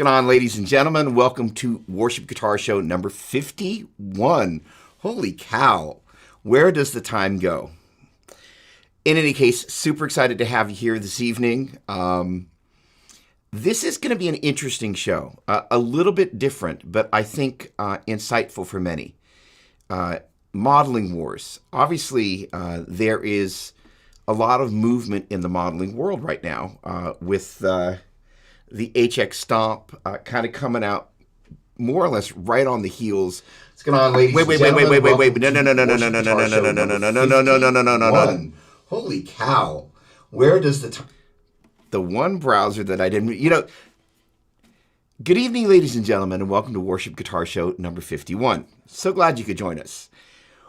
going on, ladies and gentlemen? Welcome to Worship Guitar Show number 51. Holy cow, where does the time go? In any case, super excited to have you here this evening. This is going to be an interesting show, a little bit different, but I think insightful for many. Modeling wars. Obviously, there is a lot of movement in the modeling world right now with the HX Stomp kind of coming out more or less right on the heels. What's going on, ladies? Wait. No. Holy cow. Where does the one browser that I didn't, good evening, ladies and gentlemen, and welcome to Worship Guitar Show number 51. So glad you could join us.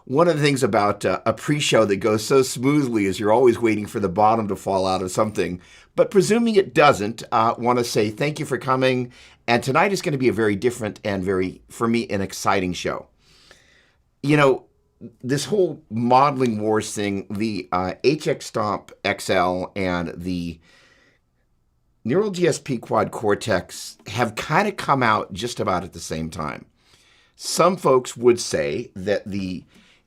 One of the things about a pre-show that goes so smoothly is you're always waiting for the bottom to fall out of something. But presuming it doesn't, want to say thank you for coming. And tonight is going to be a very different and very, for me, an exciting show. This whole modeling wars thing, the HX Stomp XL and the Neural GSP Quad Cortex have kind of come out just about at the same time. Some folks would say that the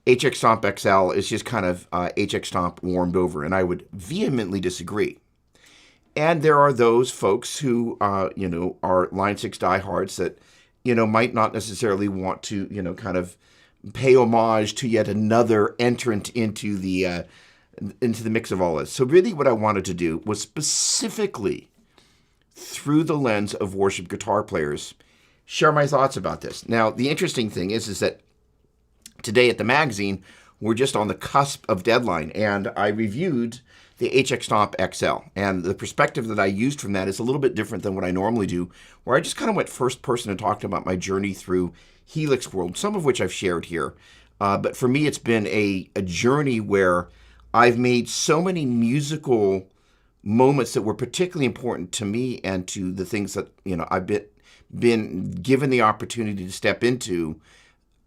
HX Stomp XL is just kind of HX Stomp warmed over, and I would vehemently disagree. And there are those folks who, are Line 6 diehards that, might not necessarily want to, kind of pay homage to yet another entrant into the mix of all this. So really what I wanted to do was specifically, through the lens of worship guitar players, share my thoughts about this. Now, the interesting thing is that today at the magazine, we're just on the cusp of deadline, and I reviewed the HX Stomp XL, and the perspective that I used from that is a little bit different than what I normally do, where I just kind of went first person and talked about my journey through Helix world, some of which I've shared here. But for me, it's been a journey where I've made so many musical moments that were particularly important to me and to the things that, I've been given the opportunity to step into.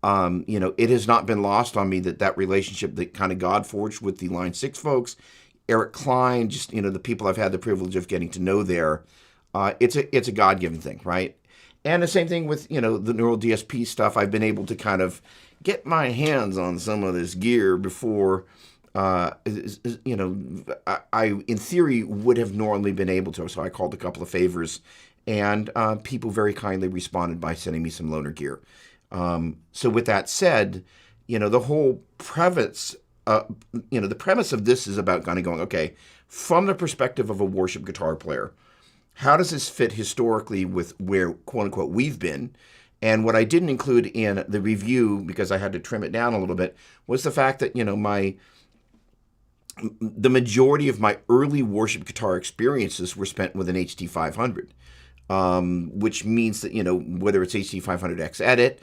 It has not been lost on me that relationship that kind of God forged with the Line 6 folks, Eric Klein, just, the people I've had the privilege of getting to know there. It's a God-given thing, right? And the same thing with, the Neural DSP stuff. I've been able to kind of get my hands on some of this gear before, I in theory would have normally been able to. So I called a couple of favors, and people very kindly responded by sending me some loaner gear. So with that said, the whole premise, the premise of this is about kind of going, okay, from the perspective of a worship guitar player, how does this fit historically with where, quote unquote, we've been? And what I didn't include in the review, because I had to trim it down a little bit, was the fact that, the majority of my early worship guitar experiences were spent with an HT500. Which means that, whether it's HT500X Edit,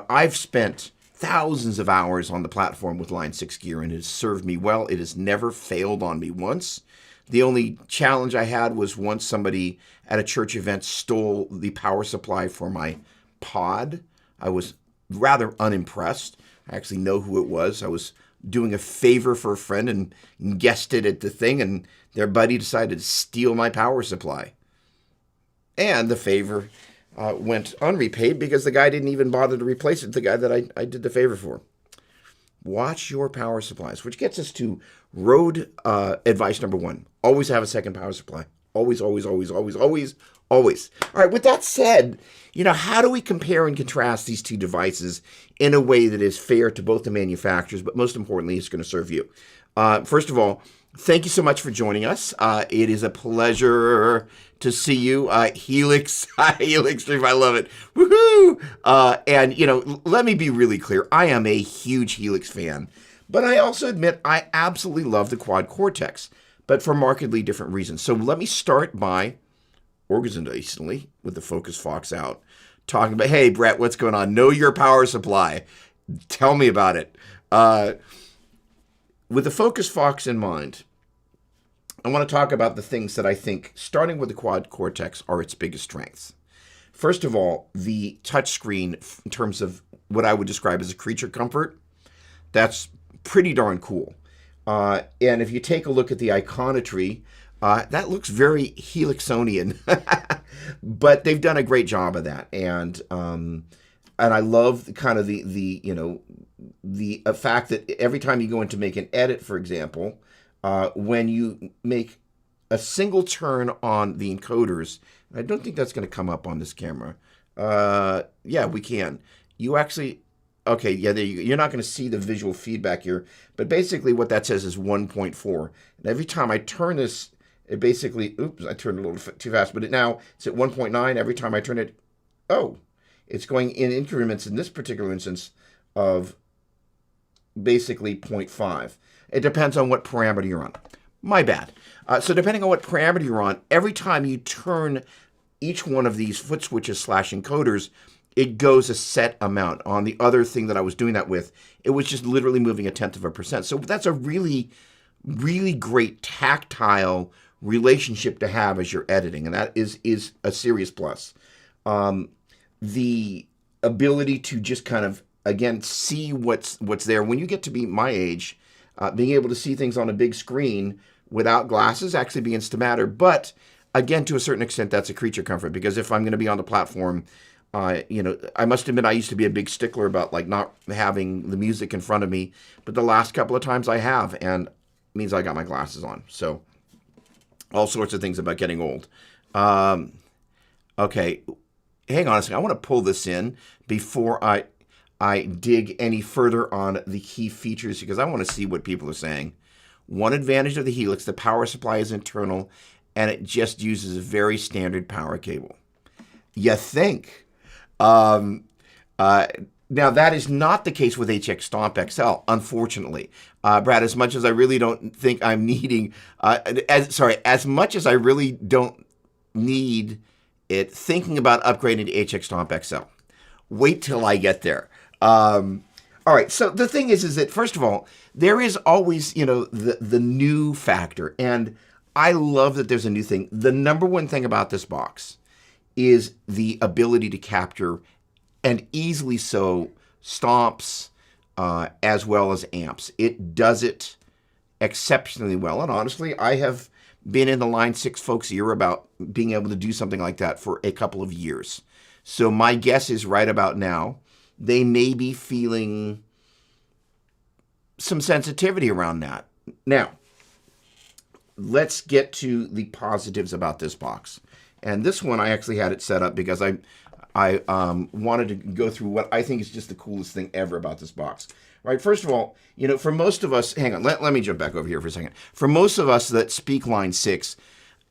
I've spent thousands of hours on the platform with Line 6 gear, and it has served me well. It has never failed on me once. The only challenge I had was once somebody at a church event stole the power supply for my pod. I was rather unimpressed. I actually know who it was. I was doing a favor for a friend and guessed it at the thing, and their buddy decided to steal my power supply. And the favor went unrepaid because the guy didn't even bother to replace it, the guy that I did the favor for. Watch your power supplies, which gets us to road advice number 1. Always have a second power supply. Always, always, always, always, always, always. All right, with that said, how do we compare and contrast these two devices in a way that is fair to both the manufacturers, but most importantly, it's going to serve you? First of all, thank you so much for joining us. It is a pleasure to see you. Helix, Helix Stream, I love it. Woohoo! And, let me be really clear. I am a huge Helix fan, but I also admit I absolutely love the Quad Cortex, but for markedly different reasons. So let me start by organizationally with the Focus Fox out, talking about, hey, Brett, what's going on? Know your power supply. Tell me about it. With the Focus Fox in mind, I want to talk about the things that I think, starting with the Quad Cortex, are its biggest strengths. First of all, the touchscreen, in terms of what I would describe as a creature comfort, that's pretty darn cool. And if you take a look at the iconography, That looks very Helixonian, but they've done a great job of that, and I love kind of the the fact that every time you go in to make an edit, for example, when you make a single turn on the encoders, I don't think that's going to come up on this camera. Yeah, we can. You actually, okay, yeah, there you go. You're not going to see the visual feedback here, but basically what that says is 1.4. And every time I turn this, it basically, oops, I turned a little too fast, but now it's at 1.9. Every time I turn it, oh, it's going in increments in this particular instance of basically 0.5. It depends on what parameter you're on. My bad. So depending on what parameter you're on, every time you turn each one of these foot switches / encoders, it goes a set amount. On the other thing that I was doing that with, it was just literally moving 0.1%. So that's a really, really great tactile relationship to have as you're editing, and that is a serious plus. The ability to just kind of, again, see what's there. When you get to be my age, being able to see things on a big screen without glasses actually begins to matter. But again, to a certain extent, that's a creature comfort, because if I'm going to be on the platform, I must admit I used to be a big stickler about like not having the music in front of me, but the last couple of times I have, and it means I got my glasses on. So all sorts of things about getting old. Okay, hang on a second. I want to pull this in before I dig any further on the key features, because I want to see what people are saying. One advantage of the Helix, the power supply is internal, and it just uses a very standard power cable. You think? Now, that is not the case with HX Stomp XL, unfortunately. Brad, as much as I really don't think I'm needing, as much as I really don't need it, thinking about upgrading to HX Stomp XL. Wait till I get there. All right, so the thing is that, first of all, there is always, the new factor, and I love that there's a new thing. The number one thing about this box is the ability to capture, and easily so, stomps as well as amps. It does it exceptionally well, and honestly, I have been in the Line 6 folks' ear about being able to do something like that for a couple of years. So my guess is right about now, they may be feeling some sensitivity around that. Now, let's get to the positives about this box. And this one, I actually had it set up because I wanted to go through what I think is just the coolest thing ever about this box. Right? First of all, for most of us, hang on, let me jump back over here for a second. For most of us that speak Line 6,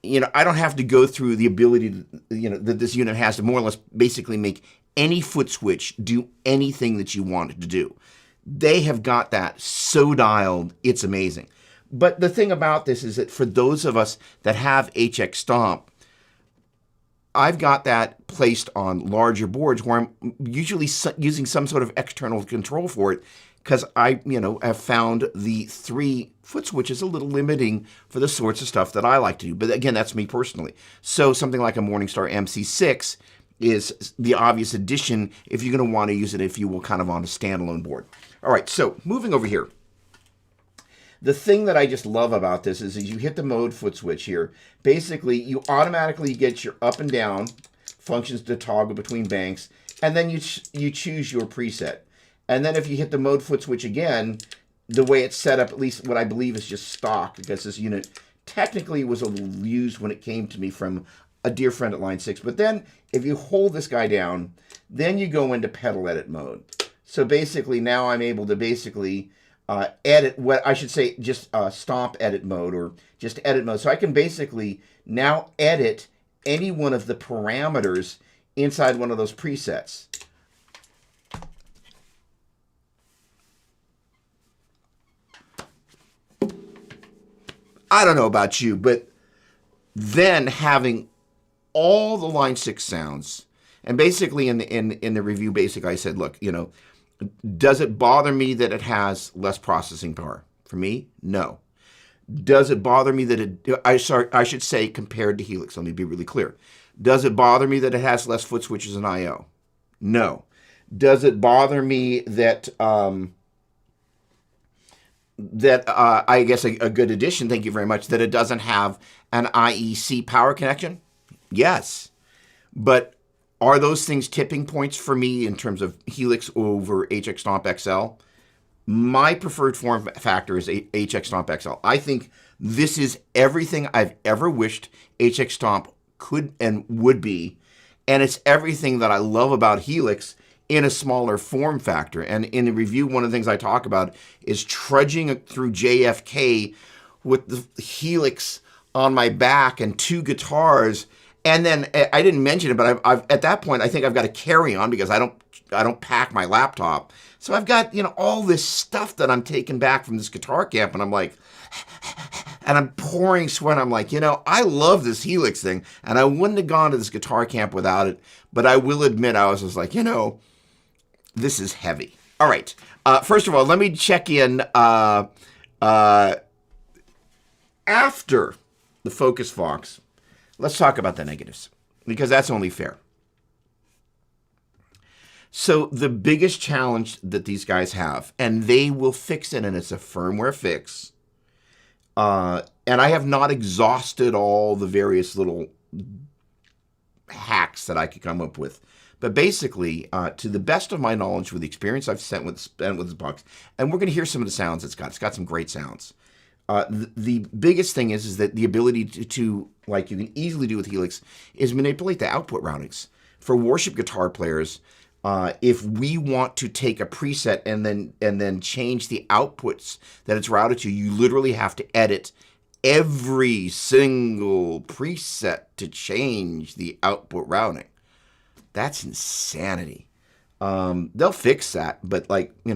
I don't have to go through the ability, that this unit has to more or less basically make any foot switch do anything that you want it to do. They have got that so dialed, it's amazing. But the thing about this is that for those of us that have HX Stomp, I've got that placed on larger boards where I'm usually using some sort of external control for it, because I, have found the 3 foot switches a little limiting for the sorts of stuff that I like to do. But again, that's me personally. So something like a Morningstar MC6 is the obvious addition if you're going to want to use it, if you will, kind of on a standalone board. All right, so moving over here. The thing that I just love about this is you hit the mode foot switch here. Basically, you automatically get your up and down functions to toggle between banks, and then you choose your preset. And then if you hit the mode foot switch again, the way it's set up, at least what I believe is just stock, because this unit technically was used when it came to me from a dear friend at Line 6. But then if you hold this guy down, then you go into pedal edit mode. So basically now I'm able to basically edit, what I should say, just stomp edit mode, or just edit mode. So I can basically now edit any one of the parameters inside one of those presets. I don't know about you, but then having all the Line 6 sounds, and basically in the review, basically I said, look, does it bother me that it has less processing power? For me, no. Does it bother me that I should say compared to Helix, let me be really clear. Does it bother me that it has less foot switches and I/O? No. Does it bother me that that I guess a good addition, thank you very much, that it doesn't have an IEC power connection. Yes. But are those things tipping points for me in terms of Helix over HX Stomp XL? My preferred form factor is HX Stomp XL. I think this is everything I've ever wished HX Stomp could and would be. And it's everything that I love about Helix in a smaller form factor. And in the review, one of the things I talk about is trudging through JFK with the Helix on my back and 2 guitars. And then I didn't mention it, but I've at that point I think I've got to carry on because I don't pack my laptop. So I've got all this stuff that I'm taking back from this guitar camp, and I'm like, and I'm pouring sweat. I'm like, I love this Helix thing, and I wouldn't have gone to this guitar camp without it. But I will admit, I was just like, this is heavy. All right. First of all, let me check in after the Focus Fox. Let's talk about the negatives, because that's only fair. So the biggest challenge that these guys have, and they will fix it, and it's a firmware fix, and I have not exhausted all the various little hacks that I could come up with. But basically, to the best of my knowledge, with the experience I've spent with this box, and we're going to hear some of the sounds it's got. It's got some great sounds. The biggest thing is that the ability to, like you can easily do with Helix, is manipulate the output routings. For worship guitar players, if we want to take a preset and then change the outputs that it's routed to, you literally have to edit every single preset to change the output routing. That's insanity. They'll fix that, but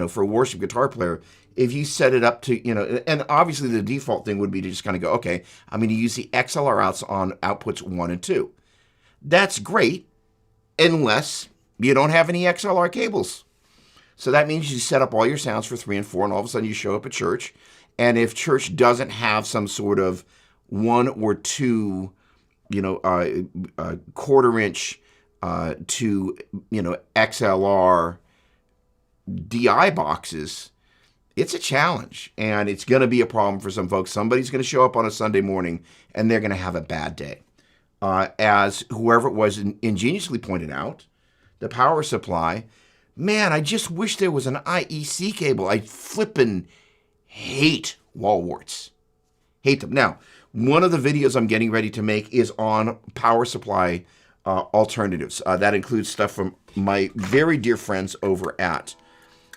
for a worship guitar player, if you set it up to, and obviously the default thing would be to just kind of go, okay, I'm going to use the XLR outs on outputs 1 and 2. That's great, unless you don't have any XLR cables. So that means you set up all your sounds for 3 and 4, and all of a sudden you show up at church, and if church doesn't have some sort of 1 or 2, quarter-inch to XLR DI boxes, it's a challenge, and it's going to be a problem for some folks. Somebody's going to show up on a Sunday morning, and they're going to have a bad day. As whoever it was ingeniously pointed out, the power supply, man, I just wish there was an IEC cable. I flippin' hate wall warts. Hate them. Now, one of the videos I'm getting ready to make is on power supply alternatives. That includes stuff from my very dear friends over at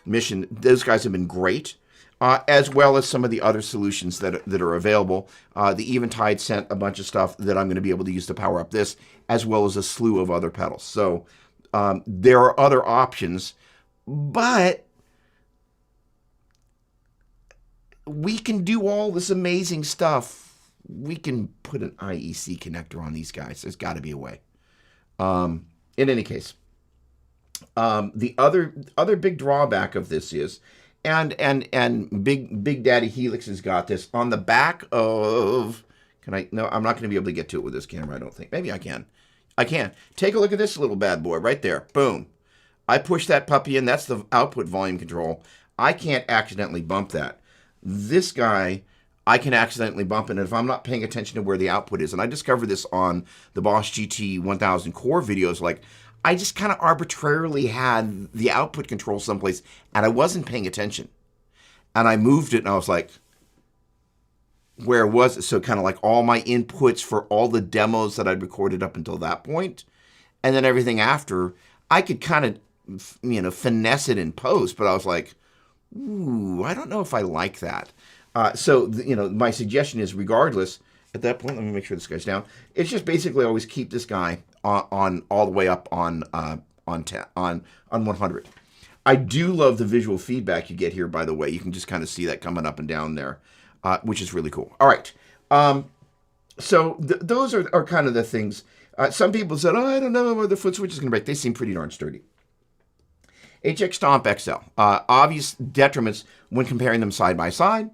Mission. Those guys have been great, as well as some of the other solutions that are available. The Eventide sent a bunch of stuff that I'm going to be able to use to power up this, as well as a slew of other pedals. So there are other options, but we can do all this amazing stuff. We can put an IEC connector on these guys. There's got to be a way. In any case, the other big drawback of this is, and Big Daddy Helix has got this on the back of. No, I'm not going to be able to get to it with this camera. I don't think. Maybe I can. I can. Take a look at this little bad boy right there. Boom. I push that puppy in. That's the output volume control. I can't accidentally bump that. This guy, I can accidentally bump it, and if I'm not paying attention to where the output is, and I discovered this on the Boss GT 1000 Core videos, I just kind of arbitrarily had the output control someplace, and I wasn't paying attention. And I moved it, and I was like, where was it? So kind of all my inputs for all the demos that I'd recorded up until that point, and then everything after, I could kind of, finesse it in post, but I was like, ooh, I don't know if I like that. So my suggestion is, regardless, at that point, let me make sure this guy's down. It's just basically always keep this guy on all the way up on 100. I do love the visual feedback you get here, by the way. You can just kind of see that coming up and down there, which is really cool. All right. So those are kind of the things. Some people said, I don't know where the foot switch is going to break. They seem pretty darn sturdy. HX Stomp XL. Obvious detriments when comparing them side by side.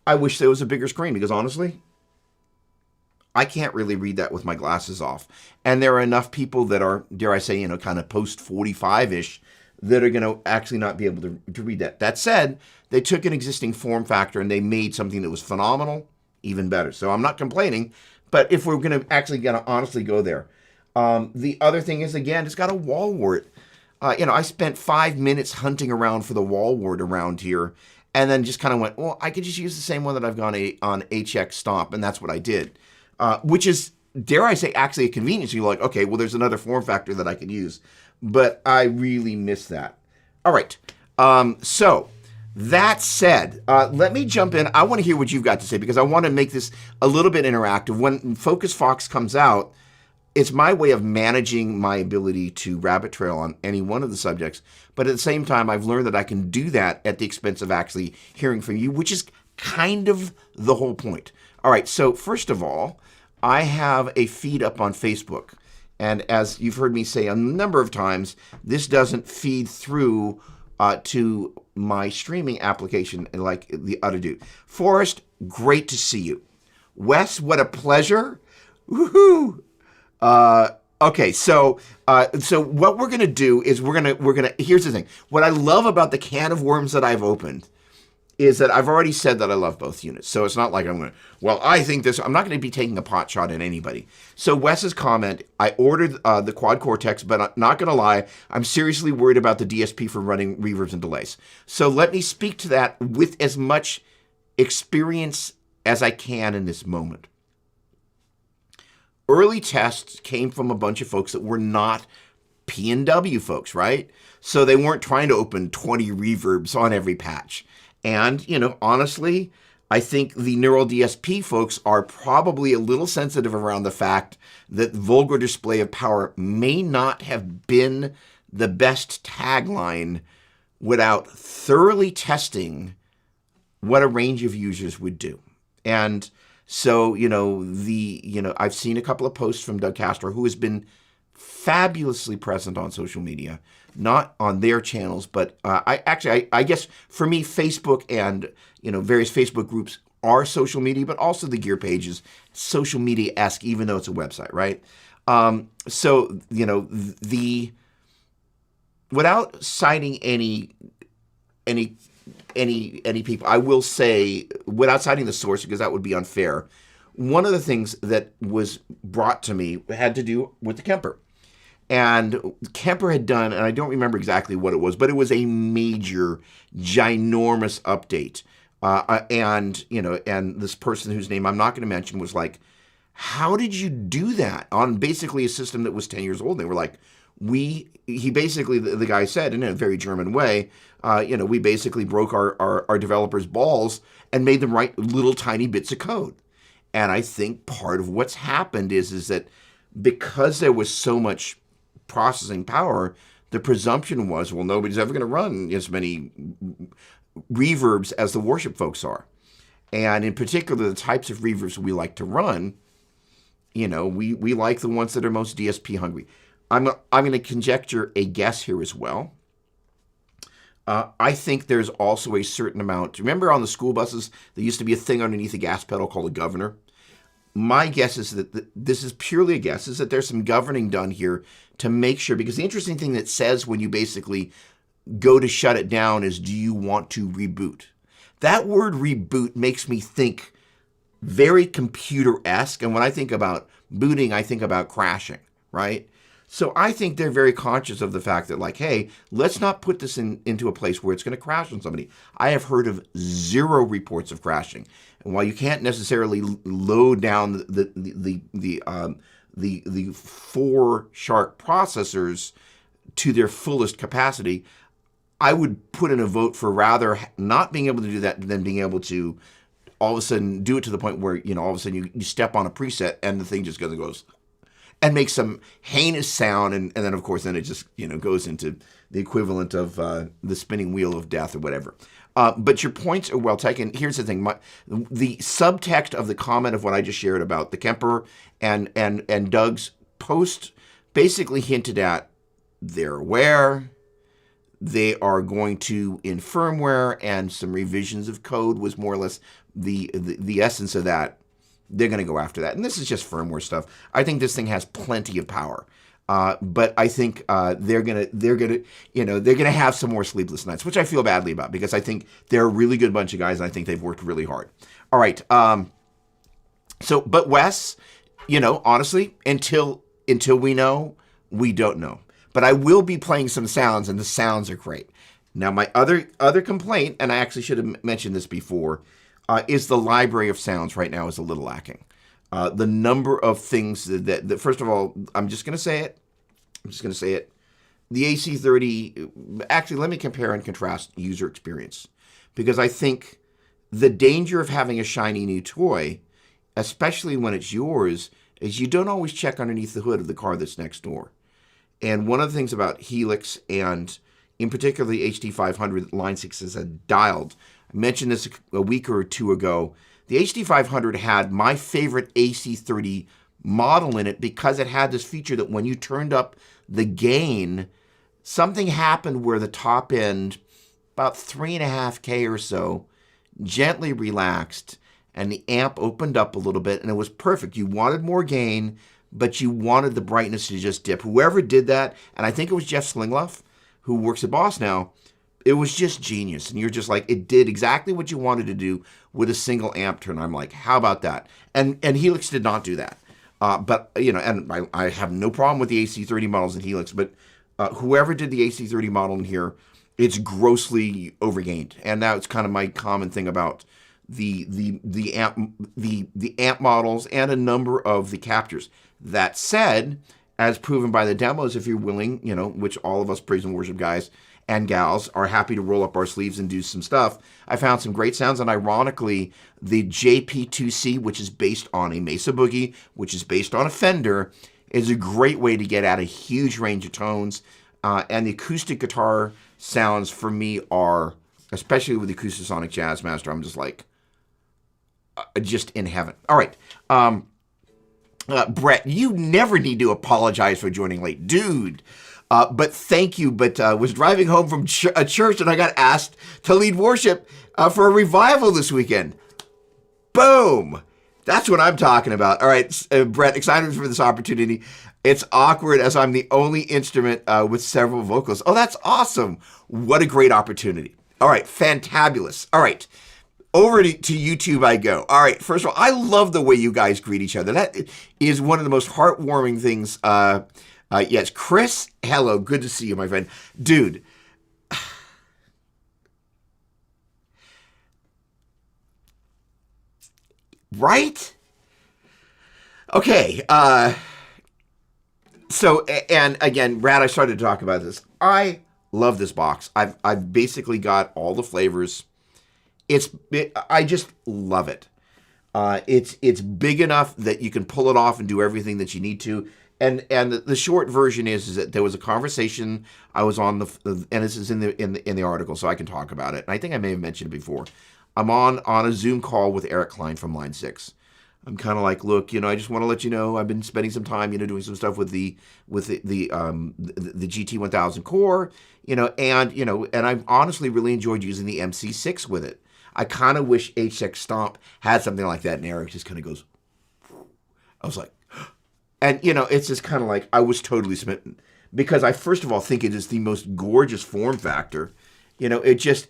I wish there was a bigger screen because honestly, I can't really read that with my glasses off. And there are enough people that are, dare I say, kind of post 45-ish that are going to actually not be able to read that. That said, they took an existing form factor and they made something that was phenomenal, even better. So I'm not complaining, but if we're going to actually honestly go there. The other thing is, again, it's got a wall wart. I spent 5 minutes hunting around for the wall wart around here, and then just kind of went, well, I could just use the same one that I've got on HX Stomp, and that's what I did, which is, dare I say, actually a convenience. You're like, okay, well, there's another form factor that I could use, but I really miss that. All right, so that said, let me jump in. I want to hear what you've got to say because I want to make this a little bit interactive. When Focus Fox comes out, it's my way of managing my ability to rabbit trail on any one of the subjects. But at the same time, I've learned that I can do that at the expense of actually hearing from you, which is kind of the whole point. All right, so first of all, I have a feed up on Facebook. And as you've heard me say a number of times, this doesn't feed through to my streaming application like the other do. Forrest, great to see you. Wes, what a pleasure. Woohoo! Okay, so what we're gonna do is we're gonna. Here's the thing. What I love about the can of worms that I've opened is that I've already said that I love both units. So it's not like I'm gonna. Well, I think this. I'm not gonna be taking a pot shot at anybody. So Wes's comment. I ordered the Quad Cortex, but I'm not gonna lie. I'm seriously worried about the DSP for running reverbs and delays. So let me speak to that with as much experience as I can in this moment. Early tests came from a bunch of folks that were not P&W folks, right? So they weren't trying to open 20 reverbs on every patch. And, honestly, I think the Neural DSP folks are probably a little sensitive around the fact that vulgar display of power may not have been the best tagline without thoroughly testing what a range of users would do. And so, I've seen a couple of posts from Doug Castro, who has been fabulously present on social media, not on their channels, but I guess for me, Facebook and, various Facebook groups are social media, but also the gear pages, social media-esque, even though it's a website, right? Without citing any people, I will say, without citing the source, because that would be unfair, one of the things that was brought to me had to do with the Kemper. And Kemper had done, and I don't remember exactly what it was, but it was a major, ginormous update. And this person whose name I'm not going to mention was like, how did you do that on basically a system that was 10 years old? And they were like, he basically, the guy said in a very German way, we basically broke our developers' balls and made them write little tiny bits of code. And I think part of what's happened is that because there was so much processing power, the presumption was, well, nobody's ever going to run as many reverbs as the worship folks are. And in particular, the types of reverbs we like to run, we like the ones that are most DSP hungry. I'm going to conjecture a guess here as well. I think there's also a certain amount. Remember on the school buses, there used to be a thing underneath the gas pedal called a governor? My guess is that this is purely a guess, is that there's some governing done here to make sure, because the interesting thing that says when you basically go to shut it down is, do you want to reboot? That word reboot makes me think very computer-esque, and when I think about booting, I think about crashing, right? So I think they're very conscious of the fact that, like, hey, let's not put this into a place where it's going to crash on somebody. I have heard of 0 reports of crashing. And while you can't necessarily load down the 4 Shark processors to their fullest capacity, I would put in a vote for rather not being able to do that than being able to all of a sudden do it to the point where, all of a sudden you step on a preset and the thing just goes and makes some heinous sound, and then of course then it just goes into the equivalent of the spinning wheel of death or whatever. But your points are well taken. Here's the thing: the subtext of the comment of what I just shared about the Kemper and Doug's post basically hinted at they're aware, they are going to in firmware, and some revisions of code was more or less the essence of that. They're going to go after that. And this is just firmware stuff. I think this thing has plenty of power. But I think they're gonna have some more sleepless nights, which I feel badly about because I think they're a really good bunch of guys, and I think they've worked really hard. All right. But Wes, honestly, until we know, we don't know. But I will be playing some sounds, and the sounds are great. Now, my other complaint, and I actually should have mentioned this before, is the library of sounds right now is a little lacking. The number of things that first of all, I'm just going to say it. The AC30, actually, let me compare and contrast user experience. Because I think the danger of having a shiny new toy, especially when it's yours, is you don't always check underneath the hood of the car that's next door. And one of the things about Helix and in particular the HD500 Line 6 has dialed, I mentioned this a week or two ago, the HD500 had my favorite AC30 model in it because it had this feature that when you turned up the gain, something happened where the top end, about 3.5K or so, gently relaxed and the amp opened up a little bit and it was perfect. You wanted more gain, but you wanted the brightness to just dip. Whoever did that, and I think it was Jeff Slingloff, who works at Boss now, it was just genius. And you're just like, it did exactly what you wanted to do with a single amp turn. I'm like, how about that? And Helix did not do that. But, and I have no problem with the AC30 models in Helix, but whoever did the AC30 model in here, it's grossly overgained. And that's kind of my common thing about the amp models and a number of the captures. That said, as proven by the demos, if you're willing, which all of us praise and worship guys and gals are happy to roll up our sleeves and do some stuff, I found some great sounds. And ironically, the JP2C, which is based on a Mesa Boogie, which is based on a Fender, is a great way to get at a huge range of tones. And the acoustic guitar sounds for me are, especially with the Acoustasonic Jazzmaster, I'm just like, just in heaven. All right. Brett, you never need to apologize for joining late. Dude. But thank you. But was driving home from a church and I got asked to lead worship for a revival this weekend. Boom. That's what I'm talking about. All right, Brett, excited for this opportunity. It's awkward as I'm the only instrument with several vocals. Oh, that's awesome. What a great opportunity. All right, fantabulous. All right. Over to YouTube I go. All right, first of all, I love the way you guys greet each other. That is one of the most heartwarming things. Yes, Chris, hello, good to see you, my friend. Dude, right? Okay, so, and again, Brad, I started to talk about this. I love this box. I've basically got all the flavors. I just love it. It's big enough that you can pull it off and do everything that you need to. And the short version is that there was a conversation I was on and this is in the article, so I can talk about it. And I think I may have mentioned it before. I'm on a Zoom call with Eric Klein from Line 6. I'm kind of like, look, I just want to let you know I've been spending some time, doing some stuff with the GT1000 Core, and I've honestly really enjoyed using the MC6 with it. I kind of wish HX Stomp had something like that, and Eric just kind of goes, I was like, and it's just kind of like I was totally smitten because I first of all think it is the most gorgeous form factor. It's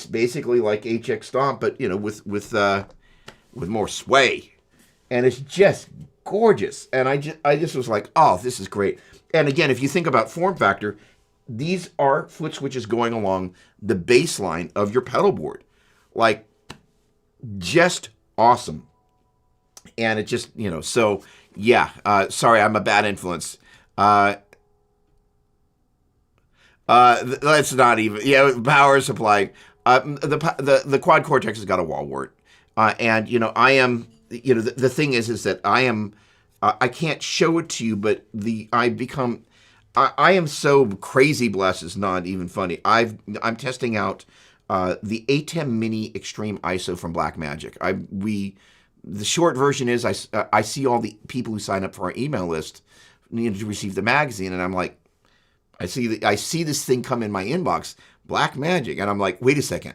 basically like HX Stomp, but with more sway, and it's just gorgeous. And I just was like, oh, this is great. And again, if you think about form factor, these are foot switches going along the baseline of your pedal board, like just awesome. And it just, so yeah, sorry, I'm a bad influence. Let's not even, power supply. The Quad Cortex has got a wall wart. And, I am, the thing is that I am, I can't show it to you, but I am so crazy blessed, it's not even funny. I'm testing out the ATEM Mini Extreme ISO from Blackmagic. The short version is I see all the people who sign up for our email list to receive the magazine, and I'm like, I see this thing come in my inbox, Blackmagic, and I'm like, wait a second.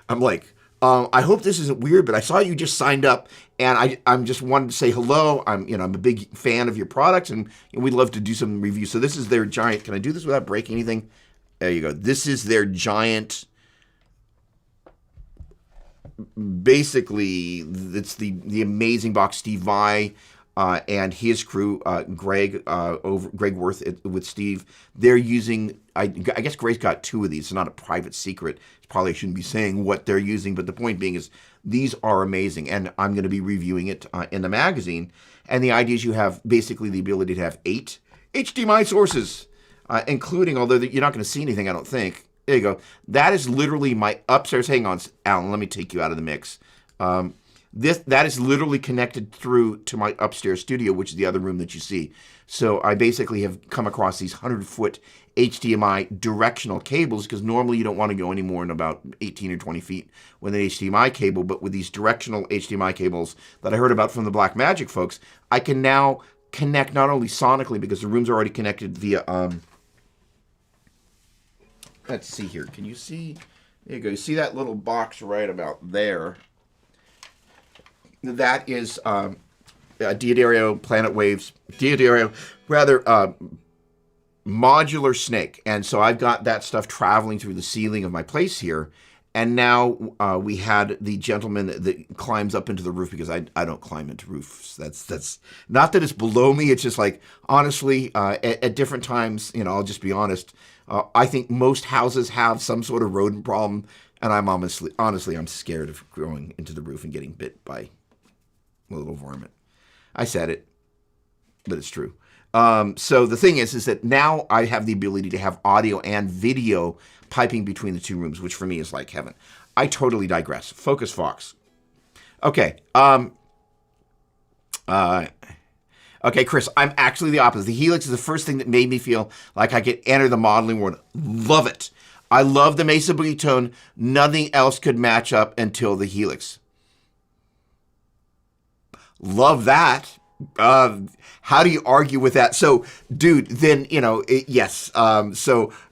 I'm like, I hope this isn't weird, but I saw you just signed up, and I'm just wanted to say hello. I'm a big fan of your products, and we'd love to do some reviews. So this is their giant. Can I do this without breaking anything? There you go. This is their giant. Basically, it's the amazing box. Steve Vai and his crew, Greg Worth with Steve. They're using. I guess Greg's got 2 of these. It's not a private secret. Probably shouldn't be saying what they're using, but the point being is these are amazing, and I'm going to be reviewing it in the magazine. And the idea is you have basically the ability to have 8 HDMI sources, including, although you're not going to see anything, I don't think. There you go. That is literally my upstairs. Hang on, Alan, let me take you out of the mix. That is literally connected through to my upstairs studio, which is the other room that you see. So I basically have come across these 100-foot HDMI directional cables, because normally you don't want to go any more than about 18 or 20 feet with an HDMI cable. But with these directional HDMI cables that I heard about from the Black Magic folks, I can now connect not only sonically, because the room's already connected via... let's see here. Can you see? There you go. You see that little box right about there? That is Diodario Planet Waves, Diodario, rather, modular snake. And so I've got that stuff traveling through the ceiling of my place here. And now we had the gentleman that climbs up into the roof, because I don't climb into roofs. That's not that it's below me. It's just like, honestly, at different times, I'll just be honest. I think most houses have some sort of rodent problem. And I'm honestly, I'm scared of going into the roof and getting bit by a little varmint. I said it, but it's true. So the thing is that now I have the ability to have audio and video piping between the 2 rooms, which for me is like heaven. I totally digress. Focus, Fox. Okay. Okay, Chris, I'm actually the opposite. The Helix is the first thing that made me feel like I could enter the modeling world. Love it. I love the Mesa Boogie Tone. Nothing else could match up until the Helix. Love that. How do you argue with that? So, dude, then, yes.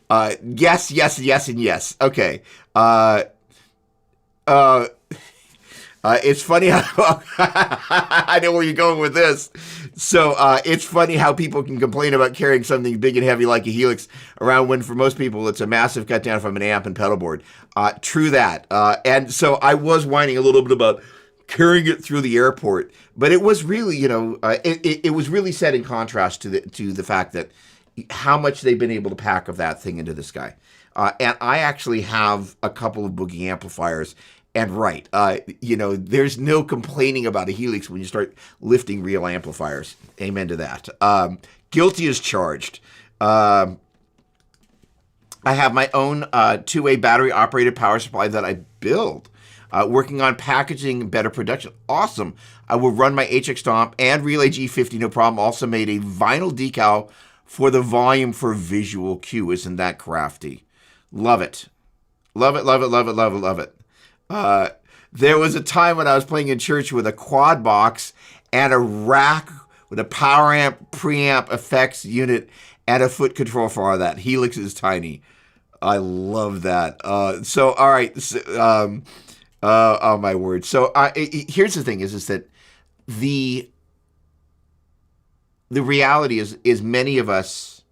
Yes, and yes. Okay. It's funny how I know where you're going with this. So it's funny how people can complain about carrying something big and heavy like a Helix around, when for most people it's a massive cut down from an amp and pedal board. True that. And so I was whining a little bit about carrying it through the airport, but it was really, it was really set in contrast to the fact that how much they've been able to pack of that thing into this guy. And I actually have a couple of Boogie amplifiers. And right, there's no complaining about a Helix when you start lifting real amplifiers. Amen to that. Guilty as charged. I have my own 2-way battery-operated power supply that I build. Working on packaging better production. Awesome. I will run my HX Stomp and Relay G50, no problem. Also made a vinyl decal for the volume for visual cue. Isn't that crafty? Love it. Love it, love it, love it, love it, love it. There was a time when I was playing in church with a quad box and a rack with a power amp, preamp, effects unit, and a foot control for all that. Helix is tiny. I love that. So, all right. So, oh, my word. So, here's the thing is that the reality is many of us,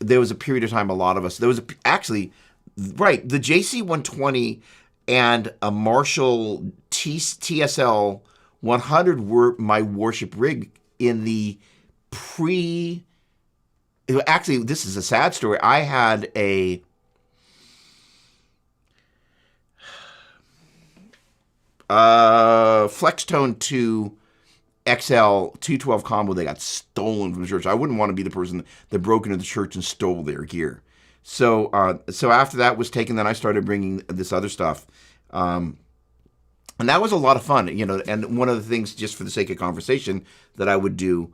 there was a period of time, a lot of us, there was actually, right, the JC120 and a Marshall TSL 100 were my worship rig in the actually, this is a sad story. I had a Flextone 2 XL 212 combo that got stolen from the church. I wouldn't want to be the person that broke into the church and stole their gear. So after that was taken, then I started bringing this other stuff. And that was a lot of fun, and one of the things, just for the sake of conversation, that I would do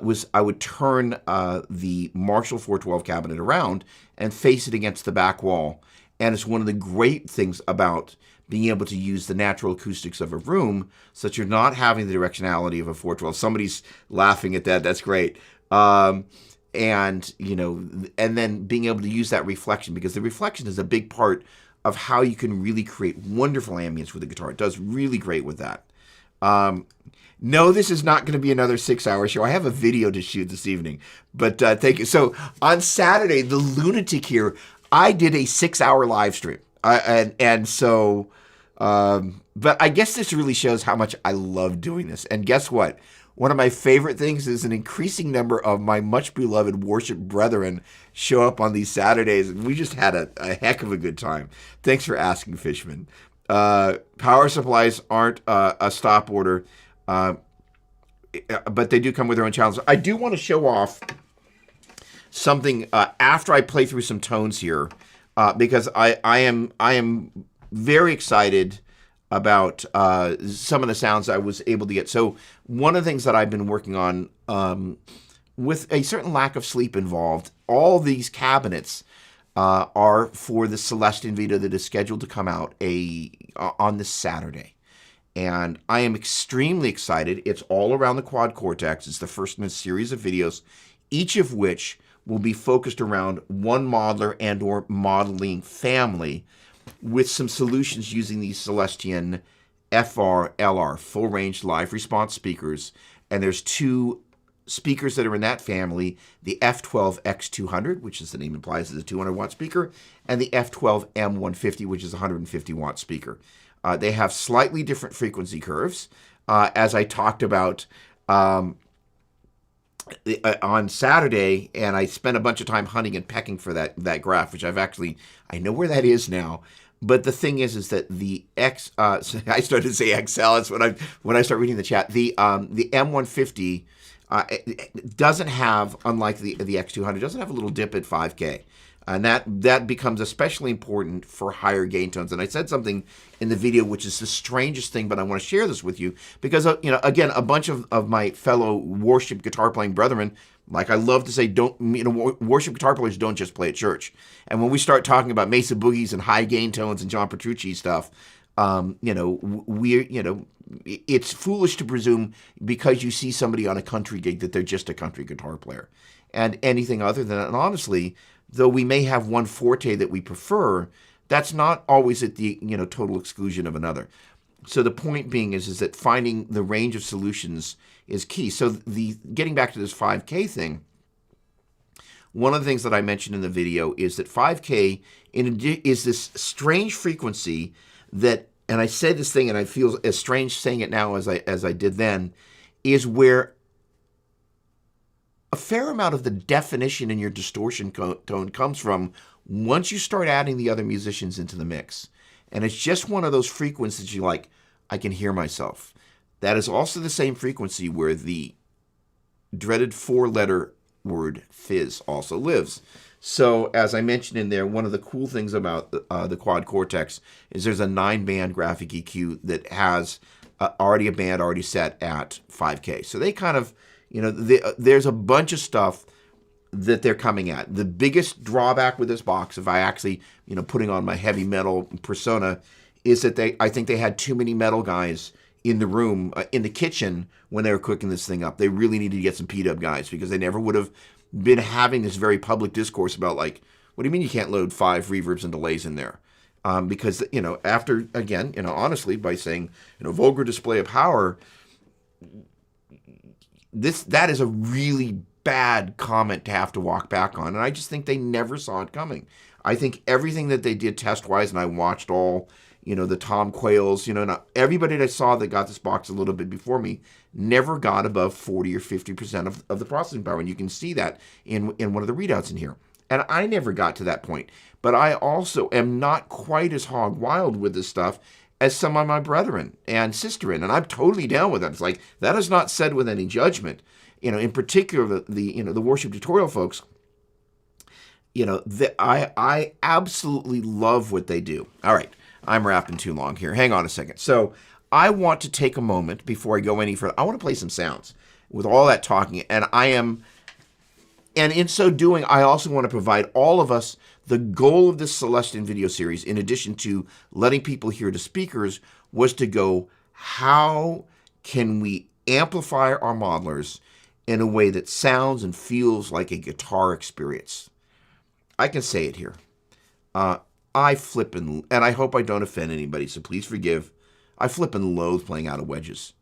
was I would turn the Marshall 412 cabinet around and face it against the back wall. And it's one of the great things about being able to use the natural acoustics of a room, so that you're not having the directionality of a 412. Somebody's laughing at that. That's great. And then being able to use that reflection, because the reflection is a big part of how you can really create wonderful ambience with the guitar. It does really great with that. No, this is not going to be another 6-hour show. I have a video to shoot this evening, but thank you. So on Saturday, the lunatic here, I did a 6-hour live stream. But I guess this really shows how much I love doing this. And guess what? One of my favorite things is an increasing number of my much beloved worship brethren show up on these Saturdays, and we just had a heck of a good time. Thanks for asking, Fishman. Power supplies aren't a stop order, but they do come with their own challenges. I do want to show off something after I play through some tones here, because I am very excited about some of the sounds I was able to get. So one of the things that I've been working on, with a certain lack of sleep involved, all these cabinets are for the Celestion Vito that is scheduled to come out on this Saturday. And I am extremely excited. It's all around the Quad Cortex. It's the first in a series of videos, each of which will be focused around one modeler and or modeling family, with some solutions using these Celestion FR, LR, full range live response speakers. And there's two speakers that are in that family, the F12X200, which as the name implies is a 200 watt speaker, and the F12M150, which is a 150 watt speaker. They have slightly different frequency curves. As I talked about on Saturday, and I spent a bunch of time hunting and pecking for that graph, which I know where that is now. But the thing is that the I started to say XL. That's when I start reading the chat. The M150 it doesn't have, unlike the X200, doesn't have a little dip at 5K. And that becomes especially important for higher gain tones. And I said something in the video, which is the strangest thing, but I want to share this with you because, again, a bunch of my fellow worship guitar playing brethren, like I love to say, worship guitar players don't just play at church. And when we start talking about Mesa Boogies and high gain tones and John Petrucci stuff, it's foolish to presume because you see somebody on a country gig that they're just a country guitar player. And anything other than that, and honestly, though we may have one forte that we prefer, that's not always at the total exclusion of another. So the point being is that finding the range of solutions is key. So getting back to this 5K thing, one of the things that I mentioned in the video is that 5K is this strange frequency that, and I said this thing and I feel as strange saying it now as I did then, is where a fair amount of the definition in your distortion tone comes from once you start adding the other musicians into the mix. And it's just one of those frequencies you like, I can hear myself. That is also the same frequency where the dreaded 4-letter word fizz also lives. So as I mentioned in there, one of the cool things about the Quad Cortex is there's a 9-band graphic EQ that has already a band already set at 5K. So they kind of, there's a bunch of stuff that they're coming at. The biggest drawback with this box, if I actually, putting on my heavy metal persona, is that I think they had too many metal guys in the room, in the kitchen when they were cooking this thing up. They really needed to get some P-dub guys because they never would have been having this very public discourse about like, what do you mean you can't load 5 reverbs and delays in there? Because, after, again, honestly, by saying, vulgar display of power, that is a really bad comment to have to walk back on. And I just think they never saw it coming. I think everything that they did test-wise, and I watched all, the Tom Quayles, everybody that I saw that got this box a little bit before me never got above 40 or 50% of the processing power. And you can see that in one of the readouts in here. And I never got to that point. But I also am not quite as hog wild with this stuff as some of my brethren and sisterin, and I'm totally down with that. It's like, that is not said with any judgment. In particular, the worship tutorial folks, I absolutely love what they do. All right, I'm rapping too long here. Hang on a second. So I want to take a moment before I go any further. I want to play some sounds with all that talking, and in so doing, I also want to provide all of us the goal of this Celestion video series, in addition to letting people hear the speakers, was to go, how can we amplify our modelers in a way that sounds and feels like a guitar experience? I can say it here. I flippin', and I hope I don't offend anybody, so please forgive. I flippin' loathe playing out of wedges.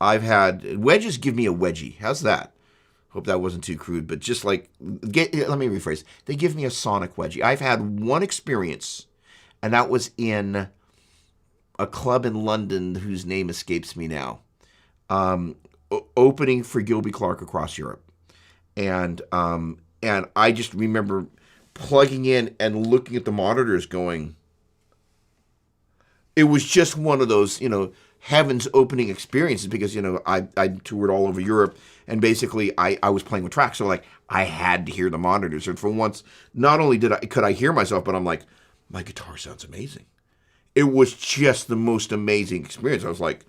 I've had wedges give me a wedgie. How's that? Hope that wasn't too crude, but just like, let me rephrase. They give me a sonic wedgie. I've had one experience, and that was in a club in London whose name escapes me now, opening for Gilby Clarke across Europe. And I just remember plugging in and looking at the monitors going, it was just one of those, heaven's opening experiences because, I toured all over Europe and basically I was playing with tracks. So like I had to hear the monitors. And for once, not only could I hear myself, but I'm like, my guitar sounds amazing. It was just the most amazing experience. I was like,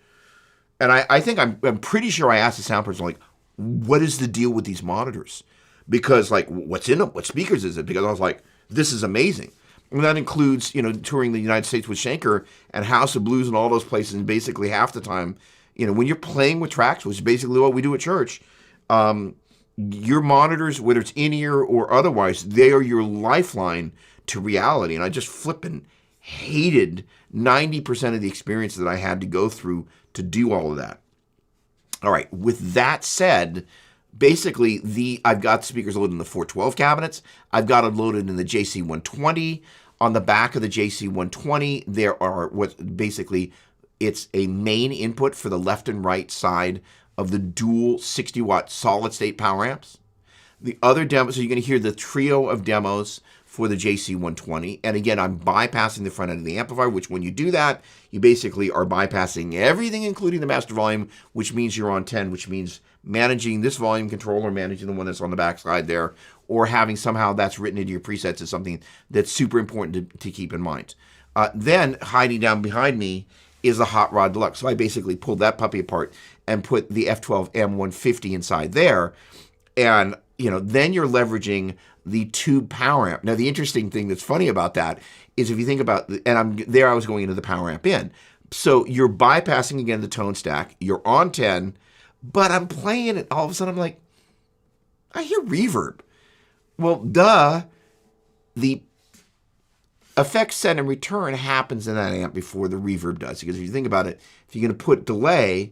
and I think I'm pretty sure I asked the sound person, like, what is the deal with these monitors? Because like, what's in them? What speakers is it? Because I was like, this is amazing. And that includes, touring the United States with Schenker and House of Blues and all those places. And basically half the time, when you're playing with tracks, which is basically what we do at church, your monitors, whether it's in-ear or otherwise, they are your lifeline to reality. And I just flippin' hated 90% of the experience that I had to go through to do all of that. All right, with that said, basically I've got speakers loaded in the 412 cabinets. I've got it loaded in the JC120. On the back of the JC120, there are it's a main input for the left and right side of the dual 60-watt solid-state power amps. The other demo, so you're going to hear the trio of demos for the JC120. And again, I'm bypassing the front end of the amplifier, which when you do that, you basically are bypassing everything, including the master volume, which means you're on 10, which means managing this volume control or managing the one that's on the back side there, or having somehow that's written into your presets is something that's super important to keep in mind. Then hiding down behind me is the hot Rod Deluxe. So I basically pulled that puppy apart and put the F12 M150 inside there. And, then you're leveraging the tube power amp. Now, the interesting thing that's funny about that is if you think about, I was going into the power amp in. So you're bypassing, again, the tone stack. You're on 10, but I'm playing it. All of a sudden, I'm like, I hear reverb. Well, the effect send and return happens in that amp before the reverb does. Because if you think about it, if you're going to put delay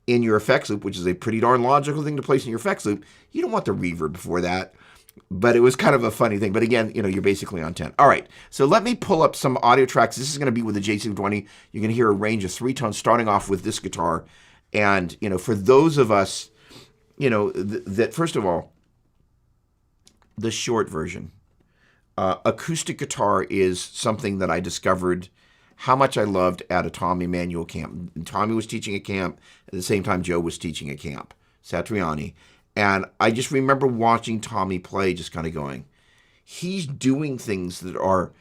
in your effects loop, which is a pretty darn logical thing to place in your effects loop, you don't want the reverb before that. But it was kind of a funny thing. But again, you're basically on 10. All right, so let me pull up some audio tracks. This is going to be with the JC20. You're going to hear a range of 3 tones starting off with this guitar. And, for those of us, that first of all, the short version. Acoustic guitar is something that I discovered how much I loved at a Tommy Emanuel camp. Tommy was teaching a camp at the same time Joe was teaching a camp, Satriani. And I just remember watching Tommy play, just kind of going, he's doing things that are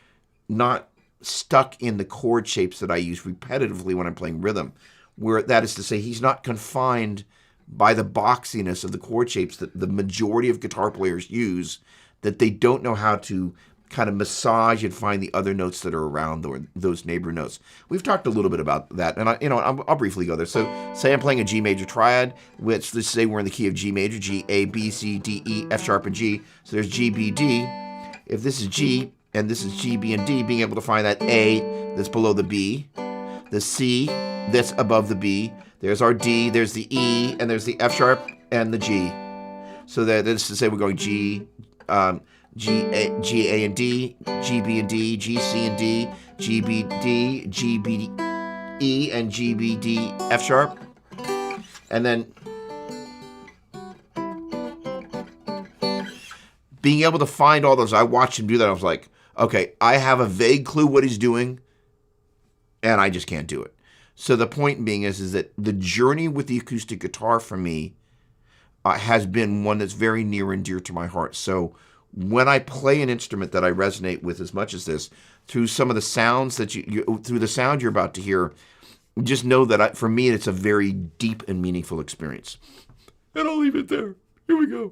not stuck in the chord shapes that I use repetitively when I'm playing rhythm. Where that is to say, he's not confined by the boxiness of the chord shapes that the majority of guitar players use, that they don't know how to kind of massage and find the other notes that are around those neighbor notes. We've talked a little bit about that, and I'll briefly go there. So say I'm playing a G major triad, which let's say we're in the key of G major, G, A, B, C, D, E, F sharp, and G. So there's G, B, D. If this is G, and this is G, B, and D, being able to find that A that's below the B, the C that's above the B, there's our D, there's the E, and there's the F sharp and the G. So that is to say we're going G, G, A, and D, G, B, and D, G, C, and D, G, B, D, G, B, E, and G, B, D, F sharp. And then being able to find all those, I watched him do that. I was like, okay, I have a vague clue what he's doing, and I just can't do it. So the point being is that the journey with the acoustic guitar for me has been one that's very near and dear to my heart. So when I play an instrument that I resonate with as much as this, through some of the sounds that through the sound you're about to hear, just know that for me, it's a very deep and meaningful experience. And I'll leave it there. Here we go.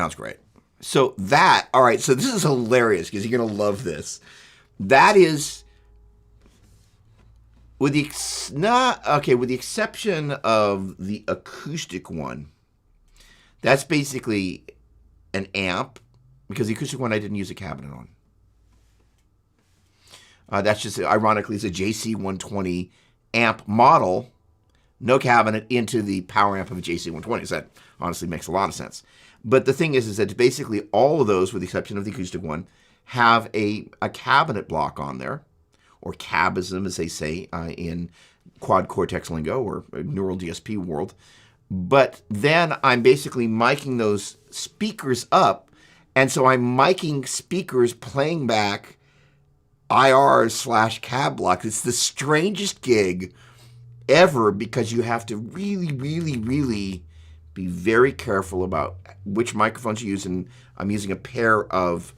sounds great. So that, all right, so this is hilarious because you're going to love this. That is, with the exception of the acoustic one, that's basically an amp, because the acoustic one I didn't use a cabinet on. That's just, ironically, it's a JC120 amp model, no cabinet, into the power amp of a JC120. So that honestly makes a lot of sense. But the thing is that basically all of those, with the exception of the acoustic one, have a cabinet block on there, or cabism, as they say in quad cortex lingo or neural DSP world. But then I'm basically miking those speakers up, and so I'm miking speakers playing back IR/cab block. It's the strangest gig ever, because you have to really, really, really be very careful about which microphones you use. And I'm using a pair of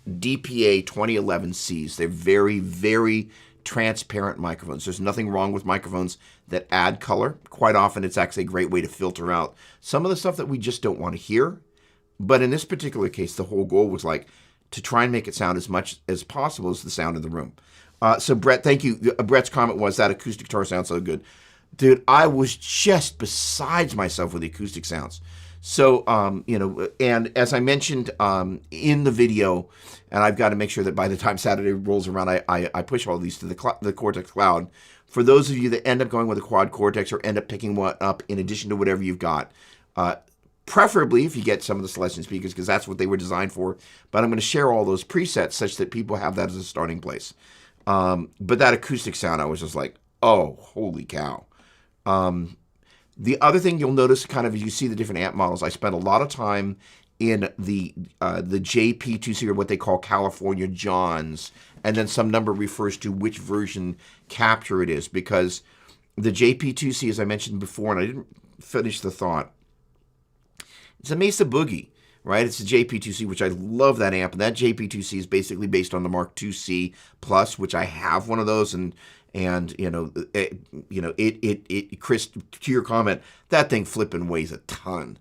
DPA 2011Cs. They're very, very transparent microphones. There's nothing wrong with microphones that add color. Quite often, it's actually a great way to filter out some of the stuff that we just don't want to hear. But in this particular case, the whole goal was like to try and make it sound as much as possible as the sound in the room. So Brett, thank you. Brett's comment was, that acoustic guitar sounds so good. Dude, I was just besides myself with the acoustic sounds. So, and as I mentioned in the video, and I've got to make sure that by the time Saturday rolls around, I push all these to the Cortex Cloud. For those of you that end up going with a quad Cortex or end up picking one up in addition to whatever you've got, preferably if you get some of the Celestion speakers, because that's what they were designed for. But I'm going to share all those presets such that people have that as a starting place. But that acoustic sound, I was just like, oh, holy cow. The other thing you'll notice, kind of as you see the different amp models, I spent a lot of time in the JP2C, or what they call California Johns, and then some number refers to which version capture it is, because the JP2C, as I mentioned before, and I didn't finish the thought, it's a Mesa Boogie, right? It's a JP2C, which I love that amp, and that JP2C is basically based on the Mark IIc Plus, which I have one of those, and Chris, to your comment, that thing flipping weighs a ton.